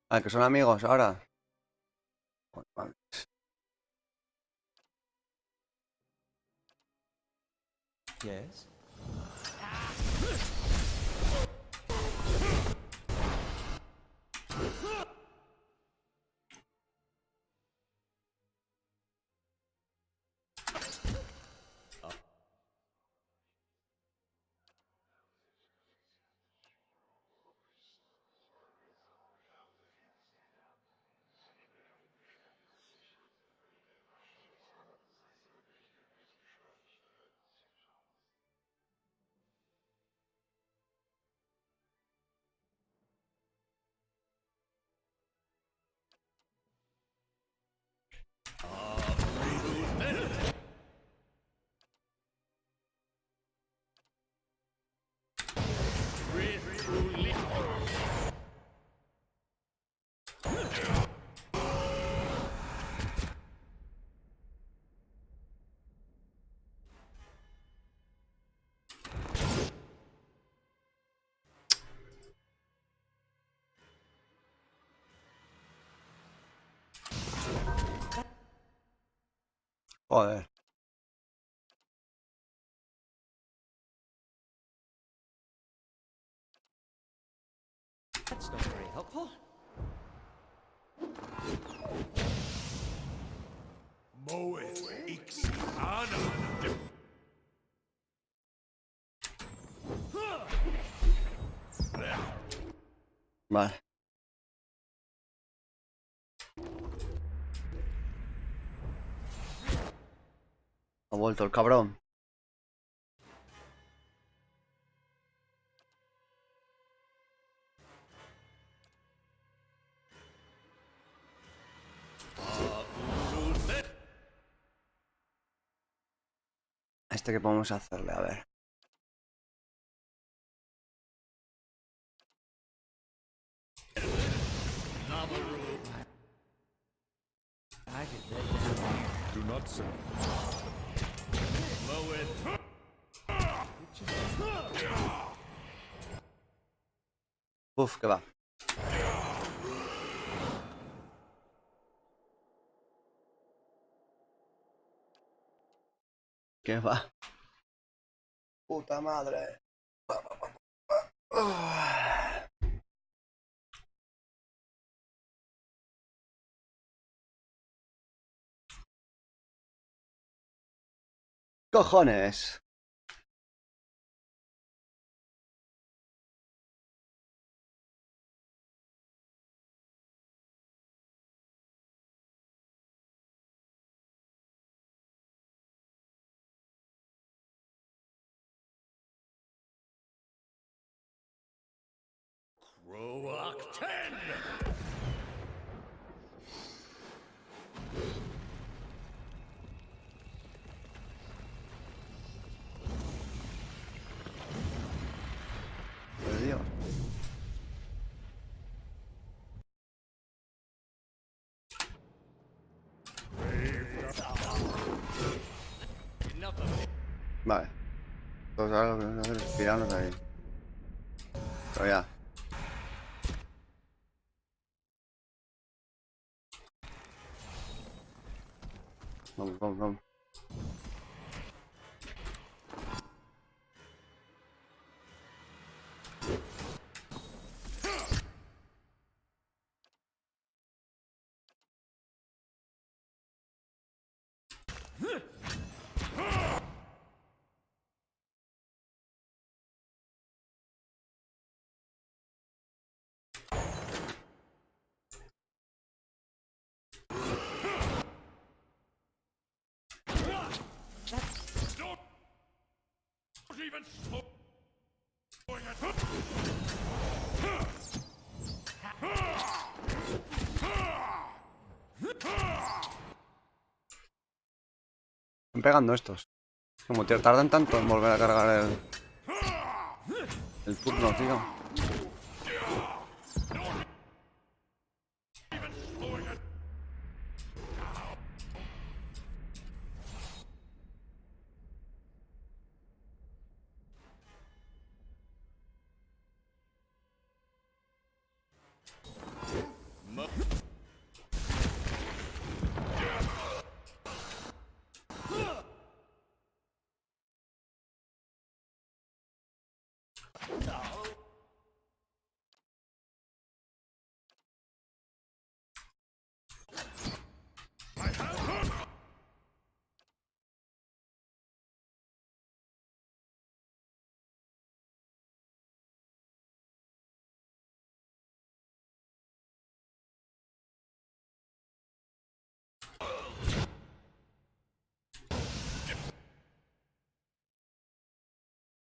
Ah, que son amigos ahora. Joder, vale. Yes? Joder. That's not very helpful. Moeth Ixiana. Vale. Ha vuelto el cabrón. este que podemos hacerle, a ver. Do not say. Uf, que va. Que va. Puta madre. Cojones. Roach 10! Por Dios. Vale. Pues ahora lo que vamos a hacer es tirarnos ahí. Pero ya. Vamos, vamos, vamos. Don't even slow Están pegando estos. Como te tardan tanto en volver a cargar el turno, tío.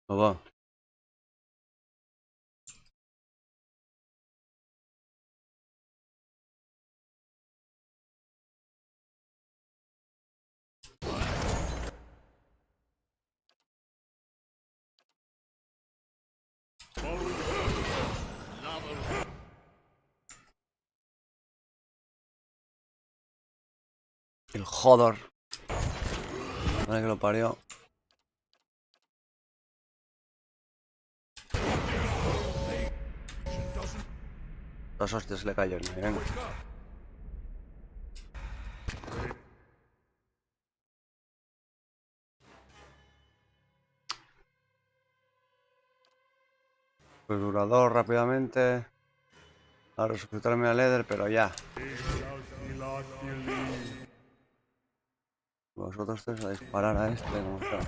No va. El joder. Vale, que lo parió. Dos hostias le cayó. Venga. Pues durador rápidamente. A resucitarme a Leder, pero ya. Vosotros tres a disparar a este, como sea.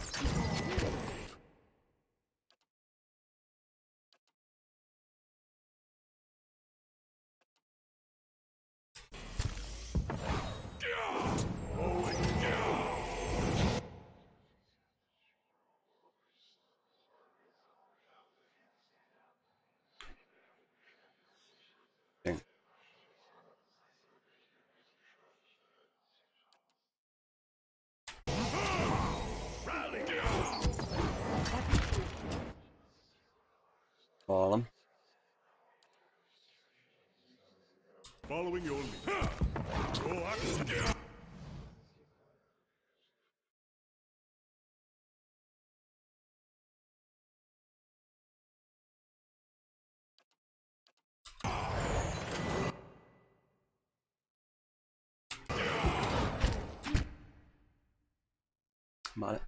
Bien. Following your lead. Go Acto. Vale.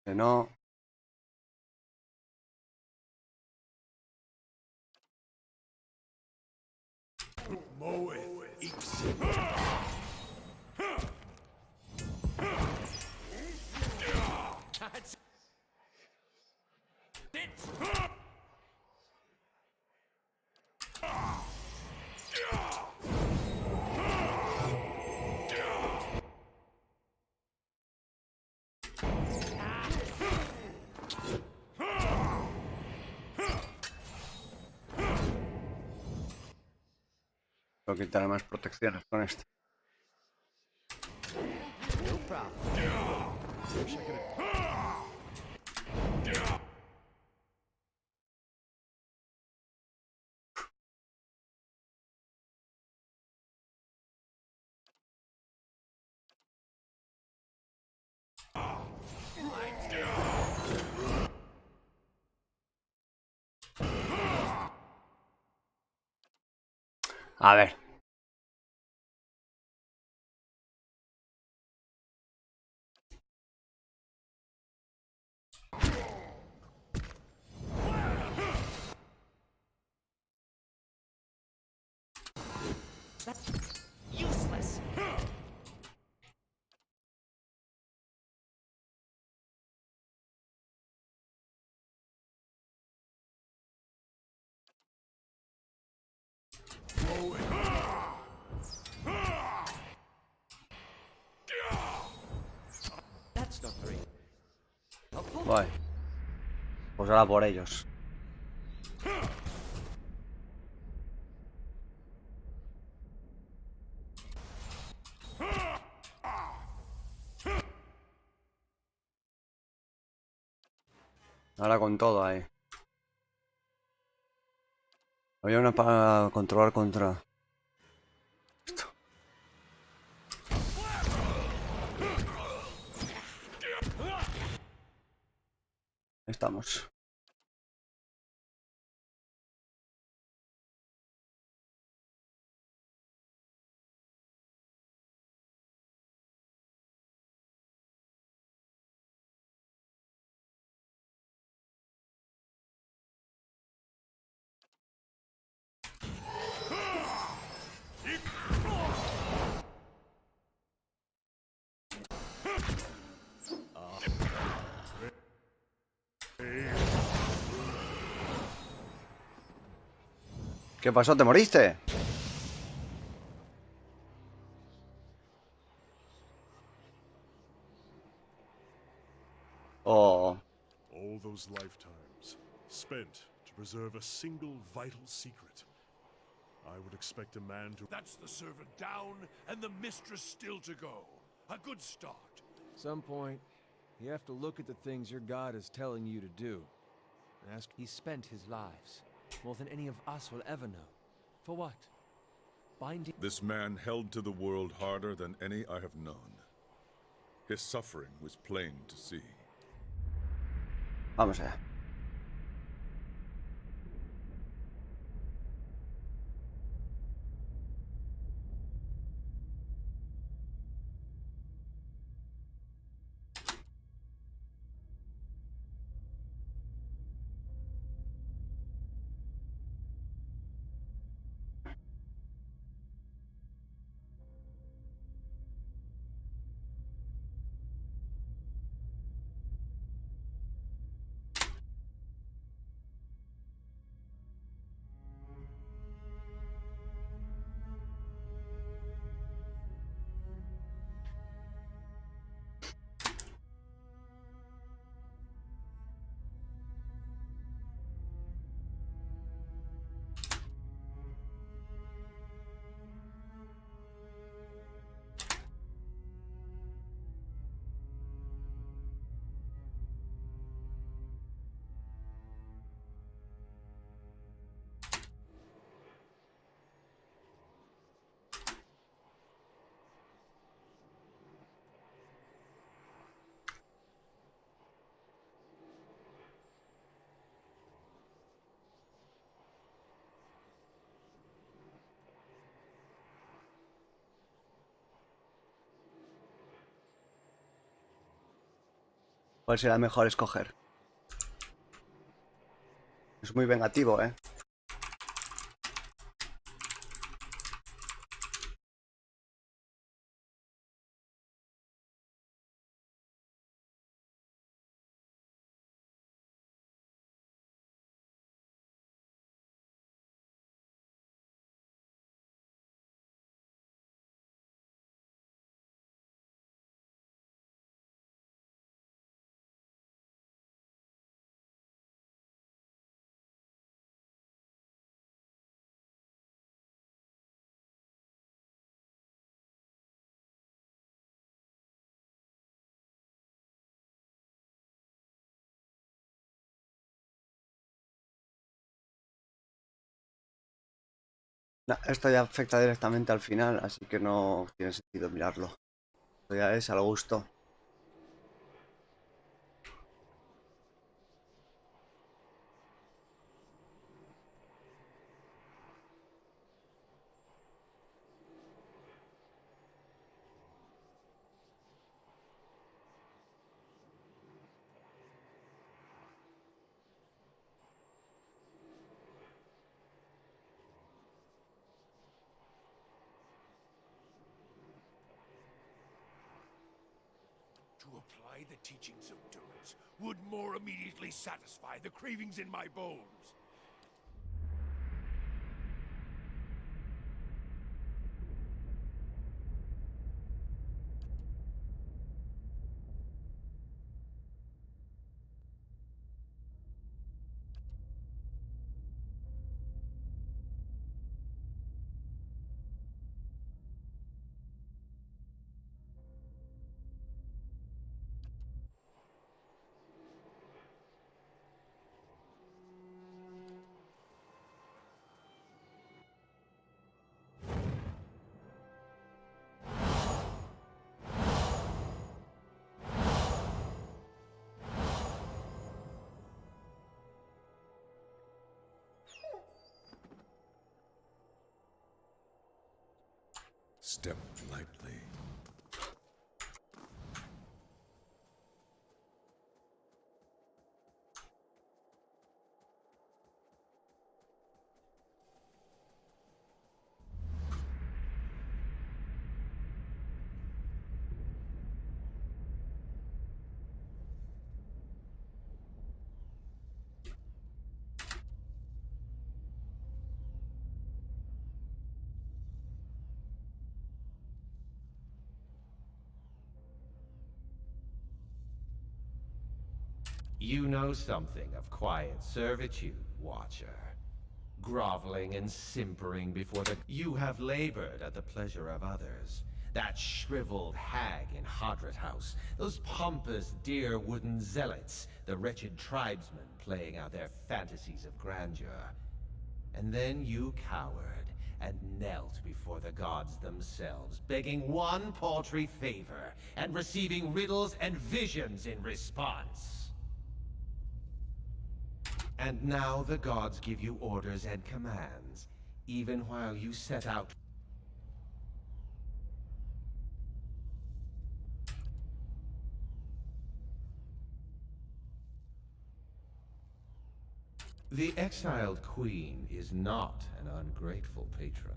Que no. Moeth eats. That's it. Tengo que quitar más protecciones con esto. No problem. A ver. That's useless. That's not very helpful. Vale. Pues ahora por ellos. Ahora con todo ahí. Había una para controlar contra... esto. Estamos. ¿Qué pasó? ¿Te moriste? Oh. All those lifetimes spent to preserve a single vital secret. I would expect a man to... That's the servant down, and the mistress still to go. A good start. Some point, you have to look at the things your god is telling you to do. Ask. He spent his lives, more than any of us will ever know. For what? Binding. This man held to the world harder than any I have known. His suffering was plain to see. Vamos allá. ¿Cuál será mejor escoger? Es muy vengativo, ¿eh? No, esto ya afecta directamente al final, así que no tiene sentido mirarlo. Esto ya es al gusto. To apply the teachings of Durance would more immediately satisfy the cravings in my bones. Step lightly. You know something of quiet servitude, Watcher. Groveling and simpering before the... You have labored at the pleasure of others. That shriveled hag in Hadrat House, those pompous dear wooden zealots, the wretched tribesmen playing out their fantasies of grandeur. And then you cowered and knelt before the gods themselves, begging one paltry favor and receiving riddles and visions in response. And now the gods give you orders and commands, even while you set out. The exiled queen is not an ungrateful patron.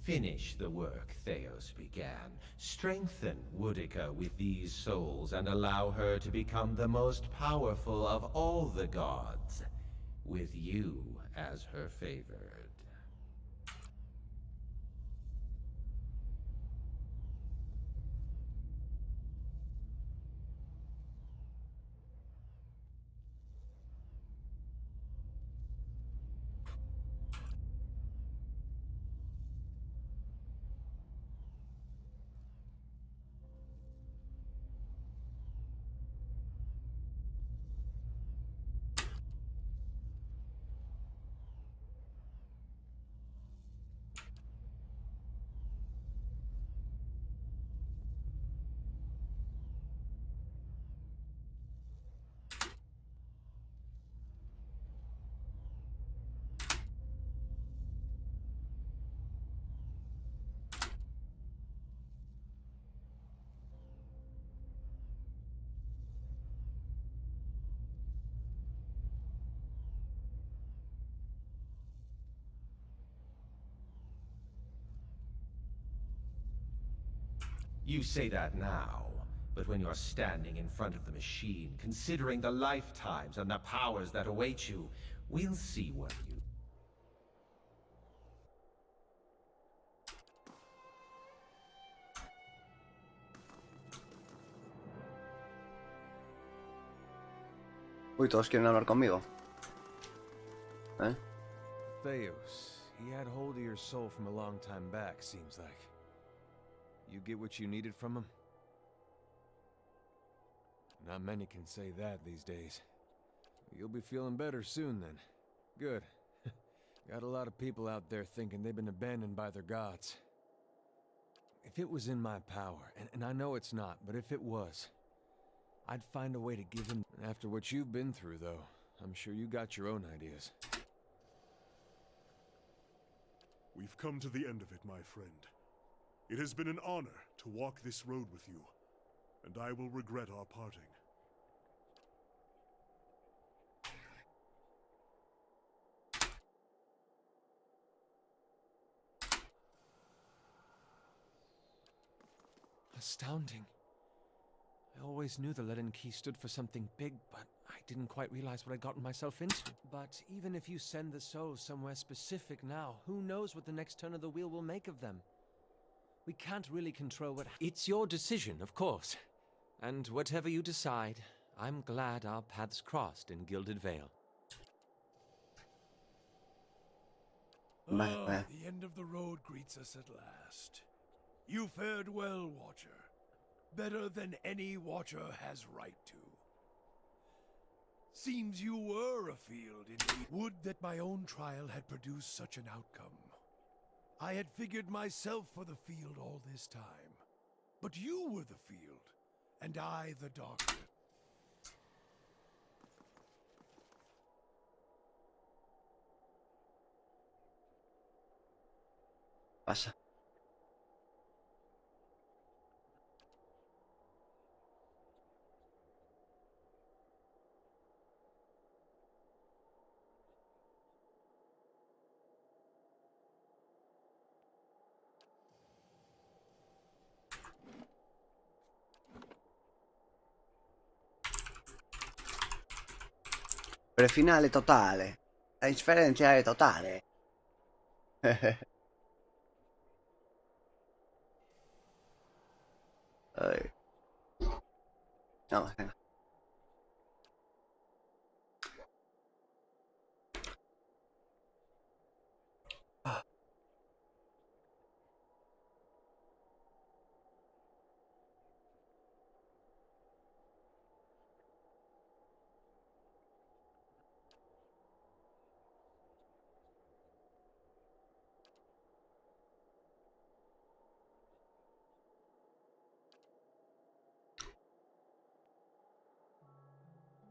Finish the work Theos began. Strengthen Woodica with these souls and allow her to become the most powerful of all the gods, with you as her favored. You say that now, but when you're standing in front of the machine, considering the lifetimes and the powers that await you, we'll see what you... Uy, todos quieren hablar conmigo. ¿Eh? Theos, he had hold of your soul from a long time back, seems like. You get what you needed from him? Not many can say that these days. You'll be feeling better soon then. Good. Got a lot of people out there thinking they've been abandoned by their gods. If it was in my power, and I know it's not, but if it was, I'd find a way to give him... After what you've been through, though, I'm sure you got your own ideas. We've come to the end of it, my friend. It has been an honor to walk this road with you, and I will regret our parting. Astounding. I always knew the leaden key stood for something big, but I didn't quite realize what I'd gotten myself into. But even if you send the souls somewhere specific now, who knows what the next turn of the wheel will make of them? We can't really control what... It's your decision, of course. And whatever you decide, I'm glad our paths crossed in Gilded Vale. The end of the road greets us at last. You fared well, Watcher. Better than any Watcher has right to. Seems you were afield indeed. Would that my own trial had produced such an outcome. I had figured myself for the field all this time. But you were the field, and I the doctor. Pasa. Per il finale totale. La differenza è totale. No, venga.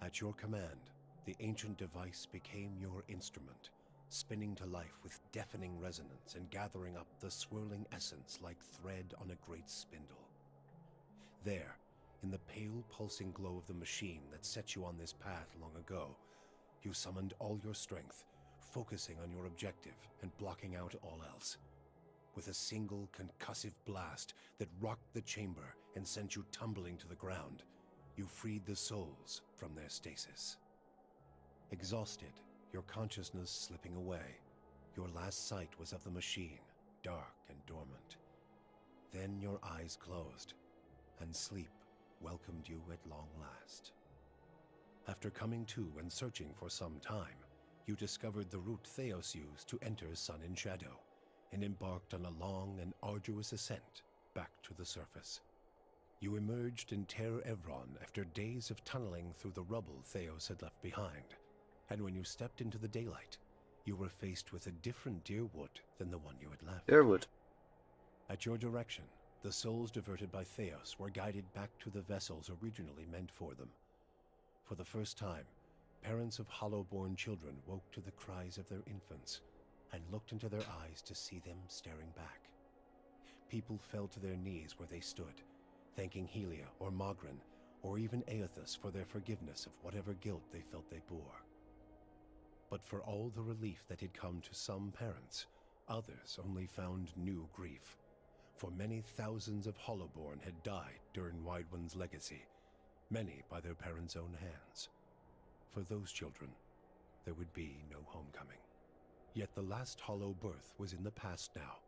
At your command, the ancient device became your instrument, spinning to life with deafening resonance and gathering up the swirling essence like thread on a great spindle. There, in the pale, pulsing glow of the machine that set you on this path long ago, you summoned all your strength, focusing on your objective and blocking out all else. With a single concussive blast that rocked the chamber and sent you tumbling to the ground, you freed the souls from their stasis. Exhausted, your consciousness slipping away, your last sight was of the machine, dark and dormant. Then your eyes closed, and sleep welcomed you at long last. After coming to and searching for some time, you discovered the route Theos used to enter Sun and Shadow, and embarked on a long and arduous ascent back to the surface. You emerged in Ter Evron after days of tunneling through the rubble Theos had left behind, and when you stepped into the daylight, you were faced with a different Deerwood than the one you had left. Deerwood. At your direction, the souls diverted by Theos were guided back to the vessels originally meant for them. For the first time, parents of hollow-born children woke to the cries of their infants, and looked into their eyes to see them staring back. People fell to their knees where they stood, thanking Helia or Mogren, or even Aethys for their forgiveness of whatever guilt they felt they bore. But for all the relief that had come to some parents, others only found new grief. for many thousands of Hollowborn had died during Widewind's legacy, many by their parents' own hands. For those children, there would be no homecoming. Yet the last Hollow birth was in the past now,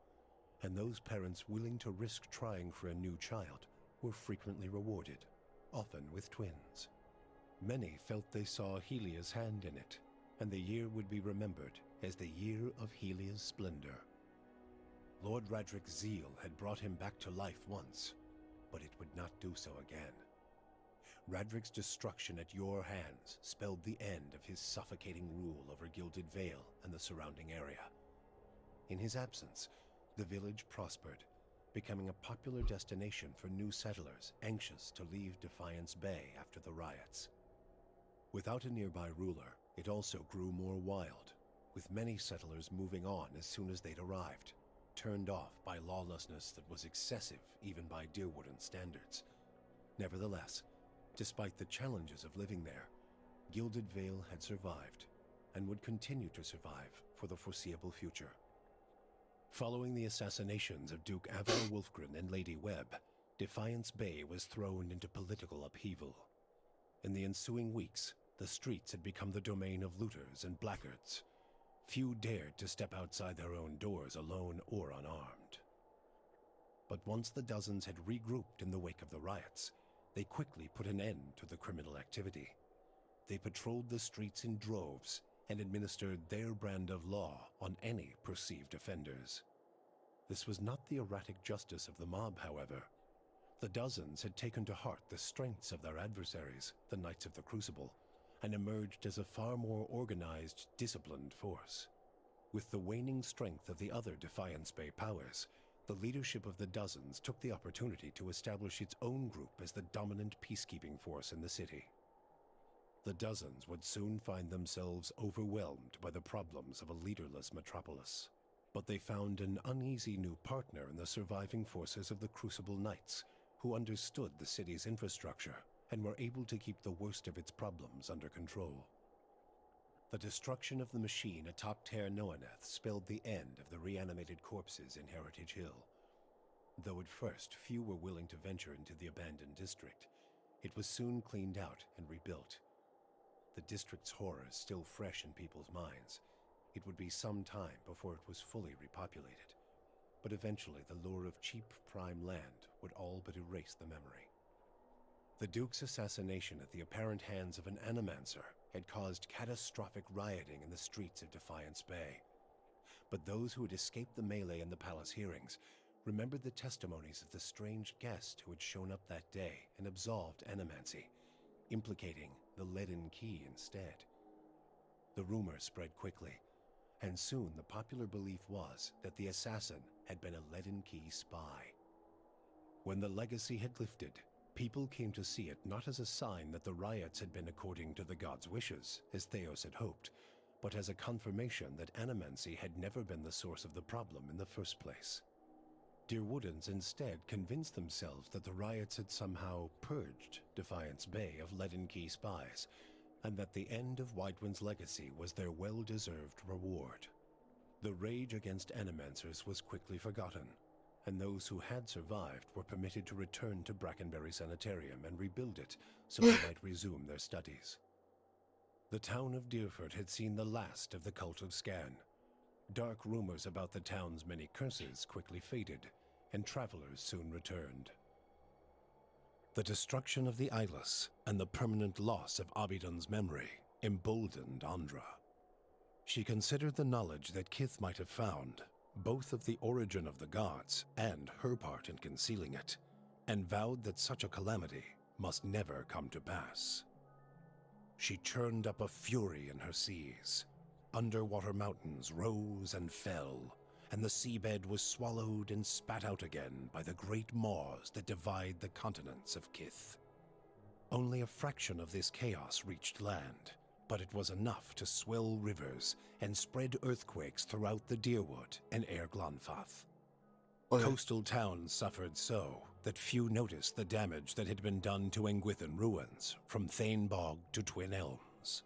and those parents willing to risk trying for a new child were frequently rewarded, often with twins. Many felt they saw Helia's hand in it, and the year would be remembered as the year of Helia's splendor. Lord Radric's zeal had brought him back to life once, but it would not do so again. Radric's destruction at your hands spelled the end of his suffocating rule over Gilded Vale and the surrounding area. In his absence, the village prospered, becoming a popular destination for new settlers anxious to leave Defiance Bay after the riots. Without a nearby ruler, it also grew more wild, with many settlers moving on as soon as they'd arrived, turned off by lawlessness that was excessive even by Deerwooden standards. Nevertheless, despite the challenges of living there, Gilded Vale had survived, and would continue to survive for the foreseeable future. Following the assassinations of Duke Avar Wolfgren and Lady Webb, Defiance Bay was thrown into political upheaval. In the ensuing weeks, the streets had become the domain of looters and blackguards. Few dared to step outside their own doors alone or unarmed. But once the dozens had regrouped in the wake of the riots, they quickly put an end to the criminal activity. They patrolled the streets in droves and administered their brand of law on any perceived offenders. This was not the erratic justice of the mob, however. The dozens had taken to heart the strengths of their adversaries, the Knights of the Crucible, and emerged as a far more organized, disciplined force. With the waning strength of the other Defiance Bay powers, the leadership of the dozens took the opportunity to establish its own group as the dominant peacekeeping force in the city. The dozens would soon find themselves overwhelmed by the problems of a leaderless metropolis. But they found an uneasy new partner in the surviving forces of the Crucible Knights, who understood the city's infrastructure and were able to keep the worst of its problems under control. The destruction of the machine atop Ter Noaneth spelled the end of the reanimated corpses in Heritage Hill. Though at first few were willing to venture into the abandoned district, it was soon cleaned out and rebuilt. The district's horrors still fresh in people's minds, it would be some time before it was fully repopulated. But eventually the lure of cheap prime land would all but erase the memory. The Duke's assassination at the apparent hands of an animancer had caused catastrophic rioting in the streets of Defiance Bay. But those who had escaped the melee and the palace hearings remembered the testimonies of the strange guest who had shown up that day and absolved animancy, implicating the Leaden Key instead. The rumor spread quickly, and soon the popular belief was that the assassin had been a Leaden Key spy. When the legacy had lifted, people came to see it not as a sign that the riots had been according to the gods' wishes, as Theos had hoped, but as a confirmation that animancy had never been the source of the problem in the first place. Deerwoodens instead convinced themselves that the riots had somehow purged Defiance Bay of Leaden Key spies, and that the end of Widewind's legacy was their well-deserved reward. The rage against animancers was quickly forgotten, and those who had survived were permitted to return to Brackenberry Sanitarium and rebuild it so they might resume their studies. The town of Deerford had seen the last of the cult of Scan. Dark rumors about the town's many curses quickly faded, and travelers soon returned. The destruction of the Eyeless and the permanent loss of Abidon's memory emboldened Andra. She considered the knowledge that Kith might have found, both of the origin of the gods and her part in concealing it, and vowed that such a calamity must never come to pass. She churned up a fury in her seas. Underwater mountains rose and fell, and the seabed was swallowed and spat out again by the great maws that divide the continents of Kith. Only a fraction of this chaos reached land, but it was enough to swell rivers and spread earthquakes throughout the Deerwood and Air Glanfath. Coastal towns suffered so that few noticed the damage that had been done to Engwithan ruins, from Thane Bog to Twin Elms.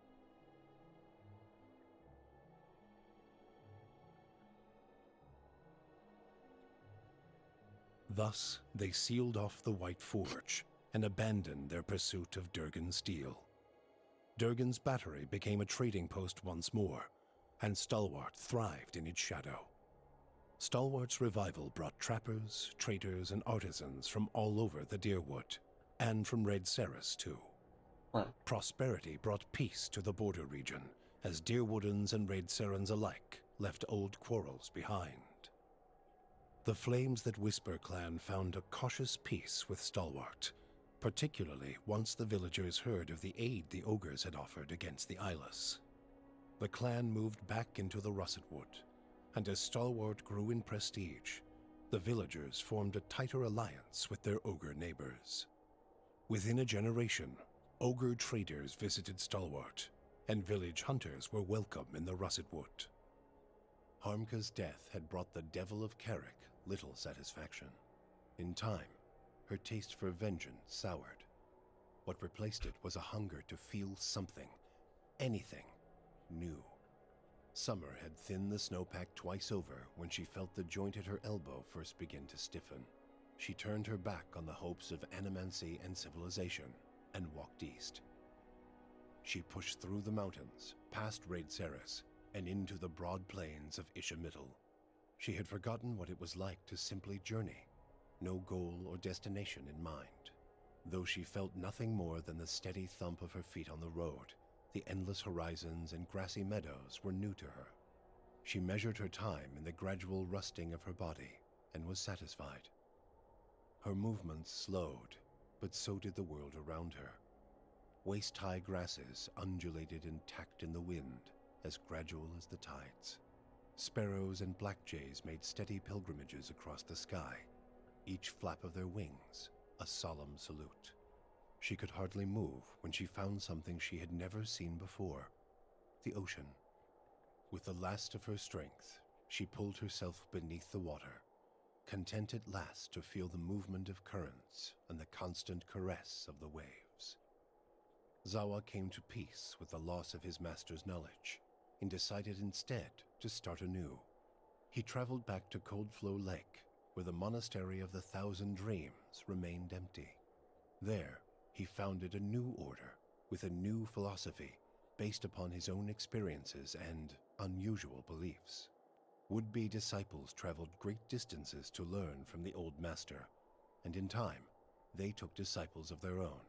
Thus, they sealed off the White Forge and abandoned their pursuit of Durgan's steel. Durgan's battery became a trading post once more, and Stalwart thrived in its shadow. Stalwart's revival brought trappers, traders, and artisans from all over the Deerwood, and from Red Ceres too. What? Prosperity brought peace to the border region, as Deerwoodans and Red Serans alike left old quarrels behind. The Flames That Whisper clan found a cautious peace with Stalwart, particularly once the villagers heard of the aid the ogres had offered against the Eyeless. The clan moved back into the Russet Wood, and as Stalwart grew in prestige, the villagers formed a tighter alliance with their ogre neighbors. Within a generation, ogre traders visited Stalwart, and village hunters were welcome in the Russet Wood. Harmka's death had brought the Devil of Carrick little satisfaction. In time, her taste for vengeance soured. What replaced it was a hunger to feel something, anything, new. Summer had thinned the snowpack twice over when she felt the joint at her elbow first begin to stiffen. She turned her back on the hopes of animancy and civilization and walked east. She pushed through the mountains, past Red Ceres, and into the broad plains of Ishamiddle. She had forgotten what it was like to simply journey, no goal or destination in mind. Though she felt nothing more than the steady thump of her feet on the road, the endless horizons and grassy meadows were new to her. She measured her time in the gradual rusting of her body and was satisfied. Her movements slowed, but so did the world around her. Waist-high grasses undulated and tacked in the wind, as gradual as the tides. Sparrows and blackjays made steady pilgrimages across the sky, each flap of their wings a solemn salute. She could hardly move when she found something she had never seen before, the ocean. With the last of her strength, she pulled herself beneath the water, content at last to feel the movement of currents and the constant caress of the waves. Zawa came to peace with the loss of his master's knowledge, and decided instead to start anew. He traveled back to Coldflow Lake, where the Monastery of the Thousand Dreams remained empty. There, he founded a new order with a new philosophy based upon his own experiences and unusual beliefs. Would-be disciples traveled great distances to learn from the old master, and in time, they took disciples of their own.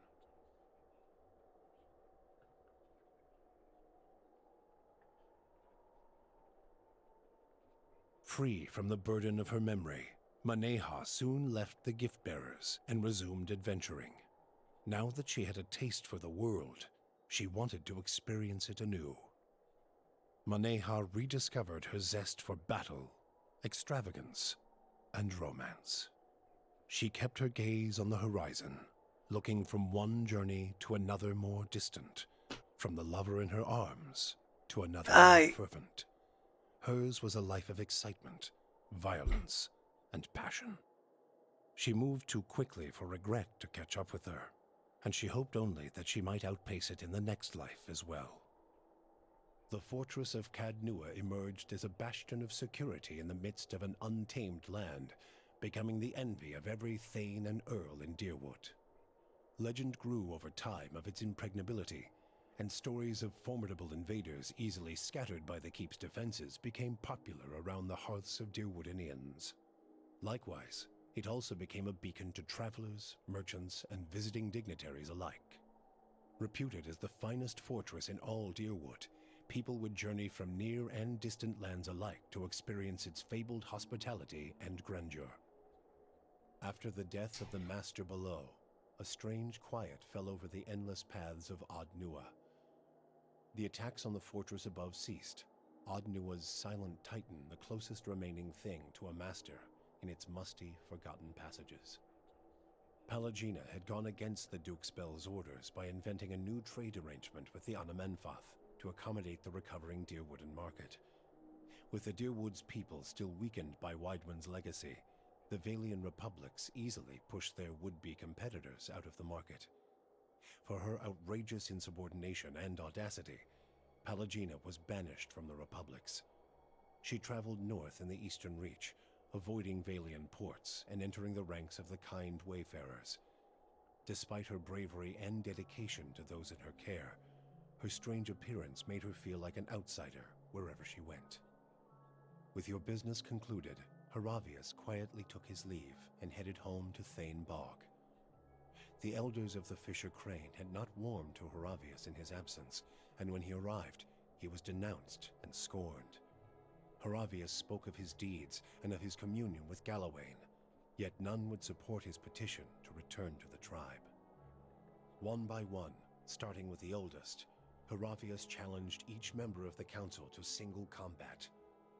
Free from the burden of her memory, Maneha soon left the gift-bearers and resumed adventuring. Now that she had a taste for the world, she wanted to experience it anew. Maneha rediscovered her zest for battle, extravagance, and romance. She kept her gaze on the horizon, looking from one journey to another more distant, from the lover in her arms to another more fervent. Hers was a life of excitement, violence, and passion. She moved too quickly for regret to catch up with her, and she hoped only that she might outpace it in the next life as well. The fortress of Cadnua emerged as a bastion of security in the midst of an untamed land, becoming the envy of every thane and earl in Deerwood. Legend grew over time of its impregnability, and stories of formidable invaders easily scattered by the keep's defenses became popular around the hearths of Deerwoodinians. Likewise, it also became a beacon to travelers, merchants, and visiting dignitaries alike. Reputed as the finest fortress in all Deerwood, people would journey from near and distant lands alike to experience its fabled hospitality and grandeur. After the death of the master below, a strange quiet fell over the endless paths of Adnua. The attacks on the fortress above ceased, Adnua's silent titan the closest remaining thing to a master in its musty, forgotten passages. Palagina had gone against the Duke Spell's orders by inventing a new trade arrangement with the Anamenfath to accommodate the recovering Deerwooden market. With the Deerwood's people still weakened by Weidwin's legacy, the Valian republics easily pushed their would-be competitors out of the market. For her outrageous insubordination and audacity, Palagina was banished from the republics. She traveled north in the Eastern Reach, avoiding Valian ports and entering the ranks of the kind wayfarers. Despite her bravery and dedication to those in her care, her strange appearance made her feel like an outsider wherever she went. With your business concluded, Haravius quietly took his leave and headed home to Thane Bog. The elders of the Fisher Crane had not warmed to Haravius in his absence, and when he arrived, he was denounced and scorned. Haravius spoke of his deeds and of his communion with Galawain, yet none would support his petition to return to the tribe. One by one, starting with the oldest, Haravius challenged each member of the council to single combat,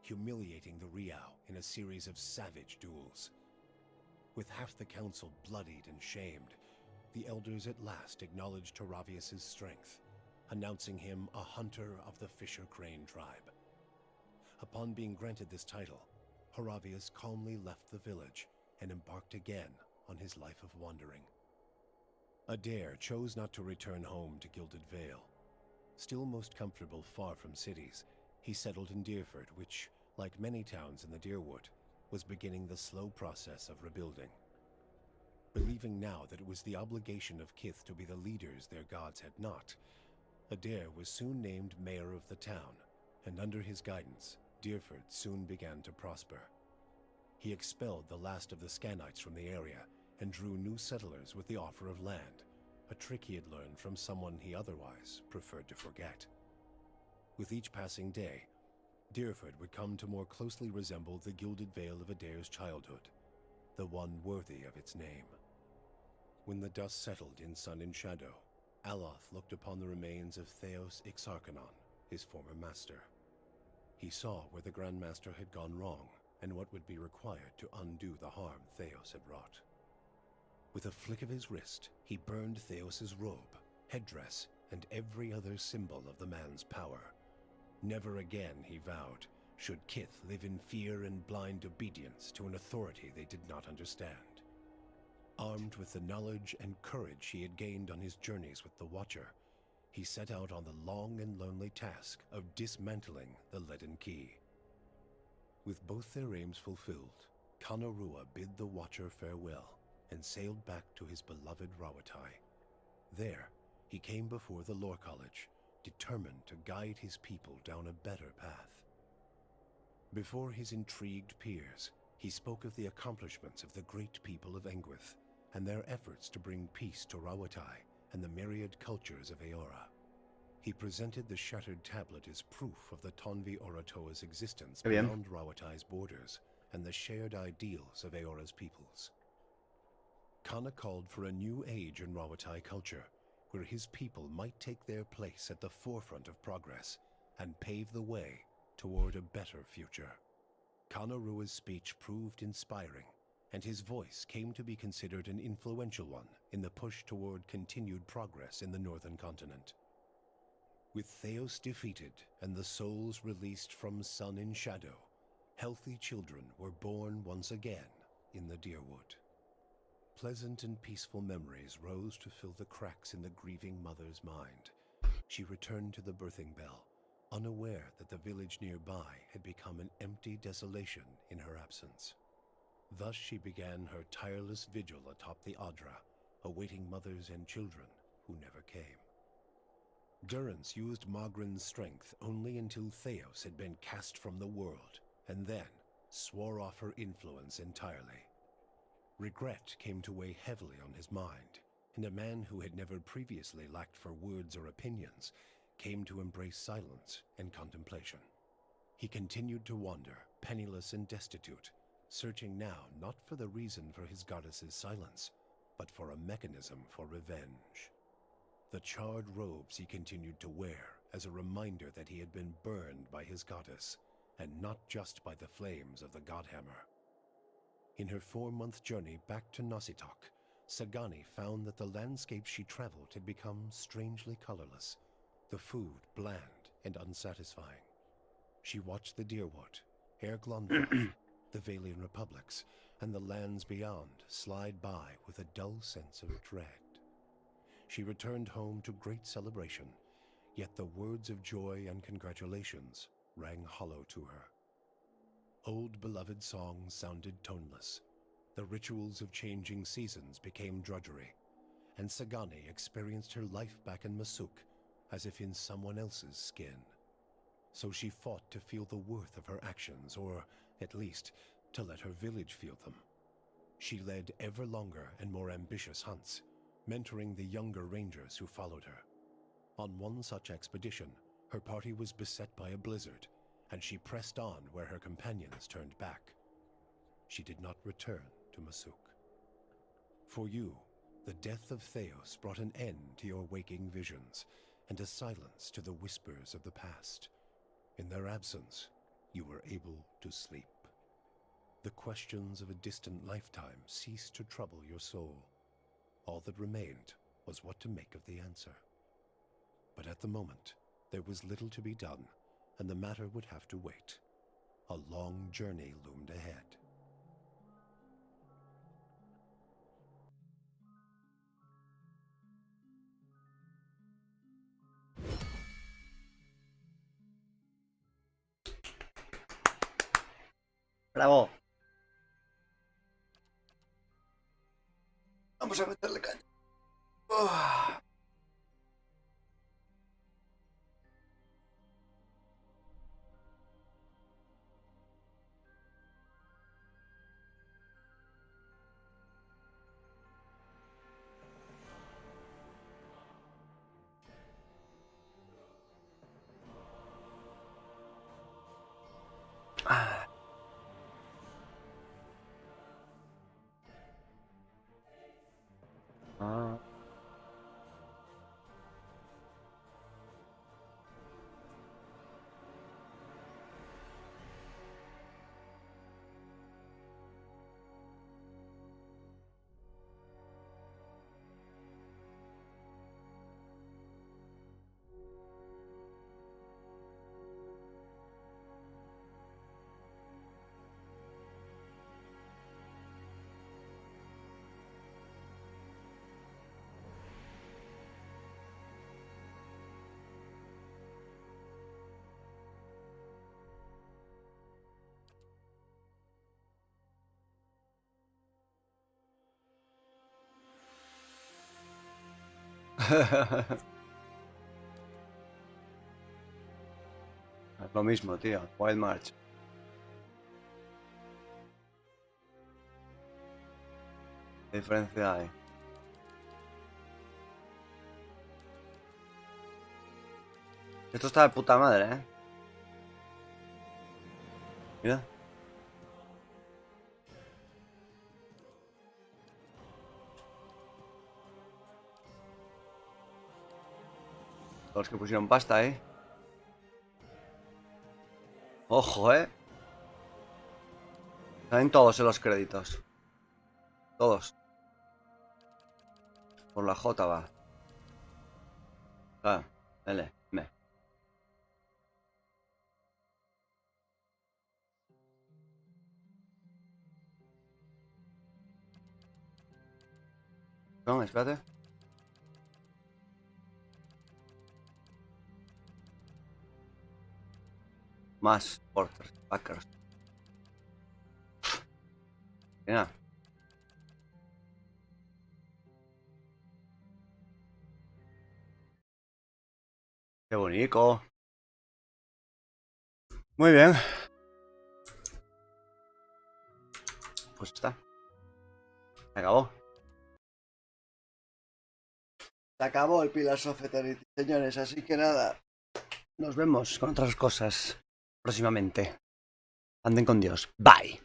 humiliating the Riau in a series of savage duels. With half the council bloodied and shamed, the elders at last acknowledged Haravius' strength, announcing him a hunter of the Fisher Crane tribe. Upon being granted this title, Haravius calmly left the village and embarked again on his life of wandering. Adair chose not to return home to Gilded Vale. Still most comfortable far from cities, he settled in Deerford, which, like many towns in the Deerwood, was beginning the slow process of rebuilding. Believing now that it was the obligation of Kith to be the leaders their gods had not, Adair was soon named mayor of the town, and under his guidance, Deerford soon began to prosper. He expelled the last of the Scanites from the area and drew new settlers with the offer of land, a trick he had learned from someone he otherwise preferred to forget. With each passing day, Deerford would come to more closely resemble the Gilded Vale of Adair's childhood, the one worthy of its name. When the dust settled in sun and shadow, Aloth looked upon the remains of Theos Ixarchanon, his former master. He saw where the Grand Master had gone wrong and what would be required to undo the harm Theos had wrought. With a flick of his wrist, he burned Theos's robe, headdress, and every other symbol of the man's power. Never again, he vowed, should Kith live in fear and blind obedience to an authority they did not understand. Armed with the knowledge and courage he had gained on his journeys with the Watcher, he set out on the long and lonely task of dismantling the Leaden Key. With both their aims fulfilled, Kanarua bid the Watcher farewell and sailed back to his beloved Rawatai. There, he came before the Lore College, determined to guide his people down a better path. Before his intrigued peers, he spoke of the accomplishments of the great people of Engwith and their efforts to bring peace to Rawatai and the myriad cultures of Eora. He presented the shattered tablet as proof of the Tonvi Oratoa's existence beyond Rawatai's borders and the shared ideals of Eora's peoples. Kana called for a new age in Rawatai culture, where his people might take their place at the forefront of progress and pave the way toward a better future. Kanarua's speech proved inspiring, and his voice came to be considered an influential one in the push toward continued progress in the northern continent. With Theos defeated and the souls released from sun and shadow, healthy children were born once again in the Deerwood. Pleasant and peaceful memories rose to fill the cracks in the grieving mother's mind. She returned to the birthing bell, unaware that the village nearby had become an empty desolation in her absence. Thus she began her tireless vigil atop the Adra, awaiting mothers and children who never came. Durrance used Magrin's strength only until Theos had been cast from the world, and then swore off her influence entirely. Regret came to weigh heavily on his mind, and a man who had never previously lacked for words or opinions came to embrace silence and contemplation. He continued to wander, penniless and destitute, searching now not for the reason for his goddess's silence, but for a mechanism for revenge. The charred robes he continued to wear as a reminder that he had been burned by his goddess, and not just by the flames of the Godhammer. In her 4-month journey back to Nasitok, Sagani found that the landscape she traveled had become strangely colorless, the food bland and unsatisfying. She watched the Deerwood, Air Glonfach, the Valian Republics, and the lands beyond slide by with a dull sense of dread. She returned home to great celebration, yet the words of joy and congratulations rang hollow to her. Old beloved songs sounded toneless. The rituals of changing seasons became drudgery, and Sagani experienced her life back in Masuk as if in someone else's skin. So she fought to feel the worth of her actions, or at least to let her village feel them. She led ever longer and more ambitious hunts, mentoring the younger rangers who followed her. On one such expedition, her party was beset by a blizzard, and she pressed on where her companions turned back. She did not return to Masuk. For you, the death of Theos brought an end to your waking visions, and a silence to the whispers of the past. In their absence, you were able to sleep. The questions of a distant lifetime ceased to trouble your soul. All that remained was what to make of the answer. But at the moment, there was little to be done, and the matter would have to wait. A long journey loomed ahead. Bravo. Vamos a meterle caña. Es lo mismo, tío. Wild March. ¿Qué diferencia hay? Esto está de puta madre, ¿eh? Mira. Los que pusieron pasta, ¿eh? Ojo, ¿eh? Salen todos en los créditos. Todos. Por la J va. Ah, L, M. No, espérate. Más porters, backers. Mira. Qué bonito. Muy bien. Pues está. Se acabó. Se acabó el Pillars of Eternity, señores. Así que nada. Nos vemos con otras cosas próximamente. Anden con Dios. Bye.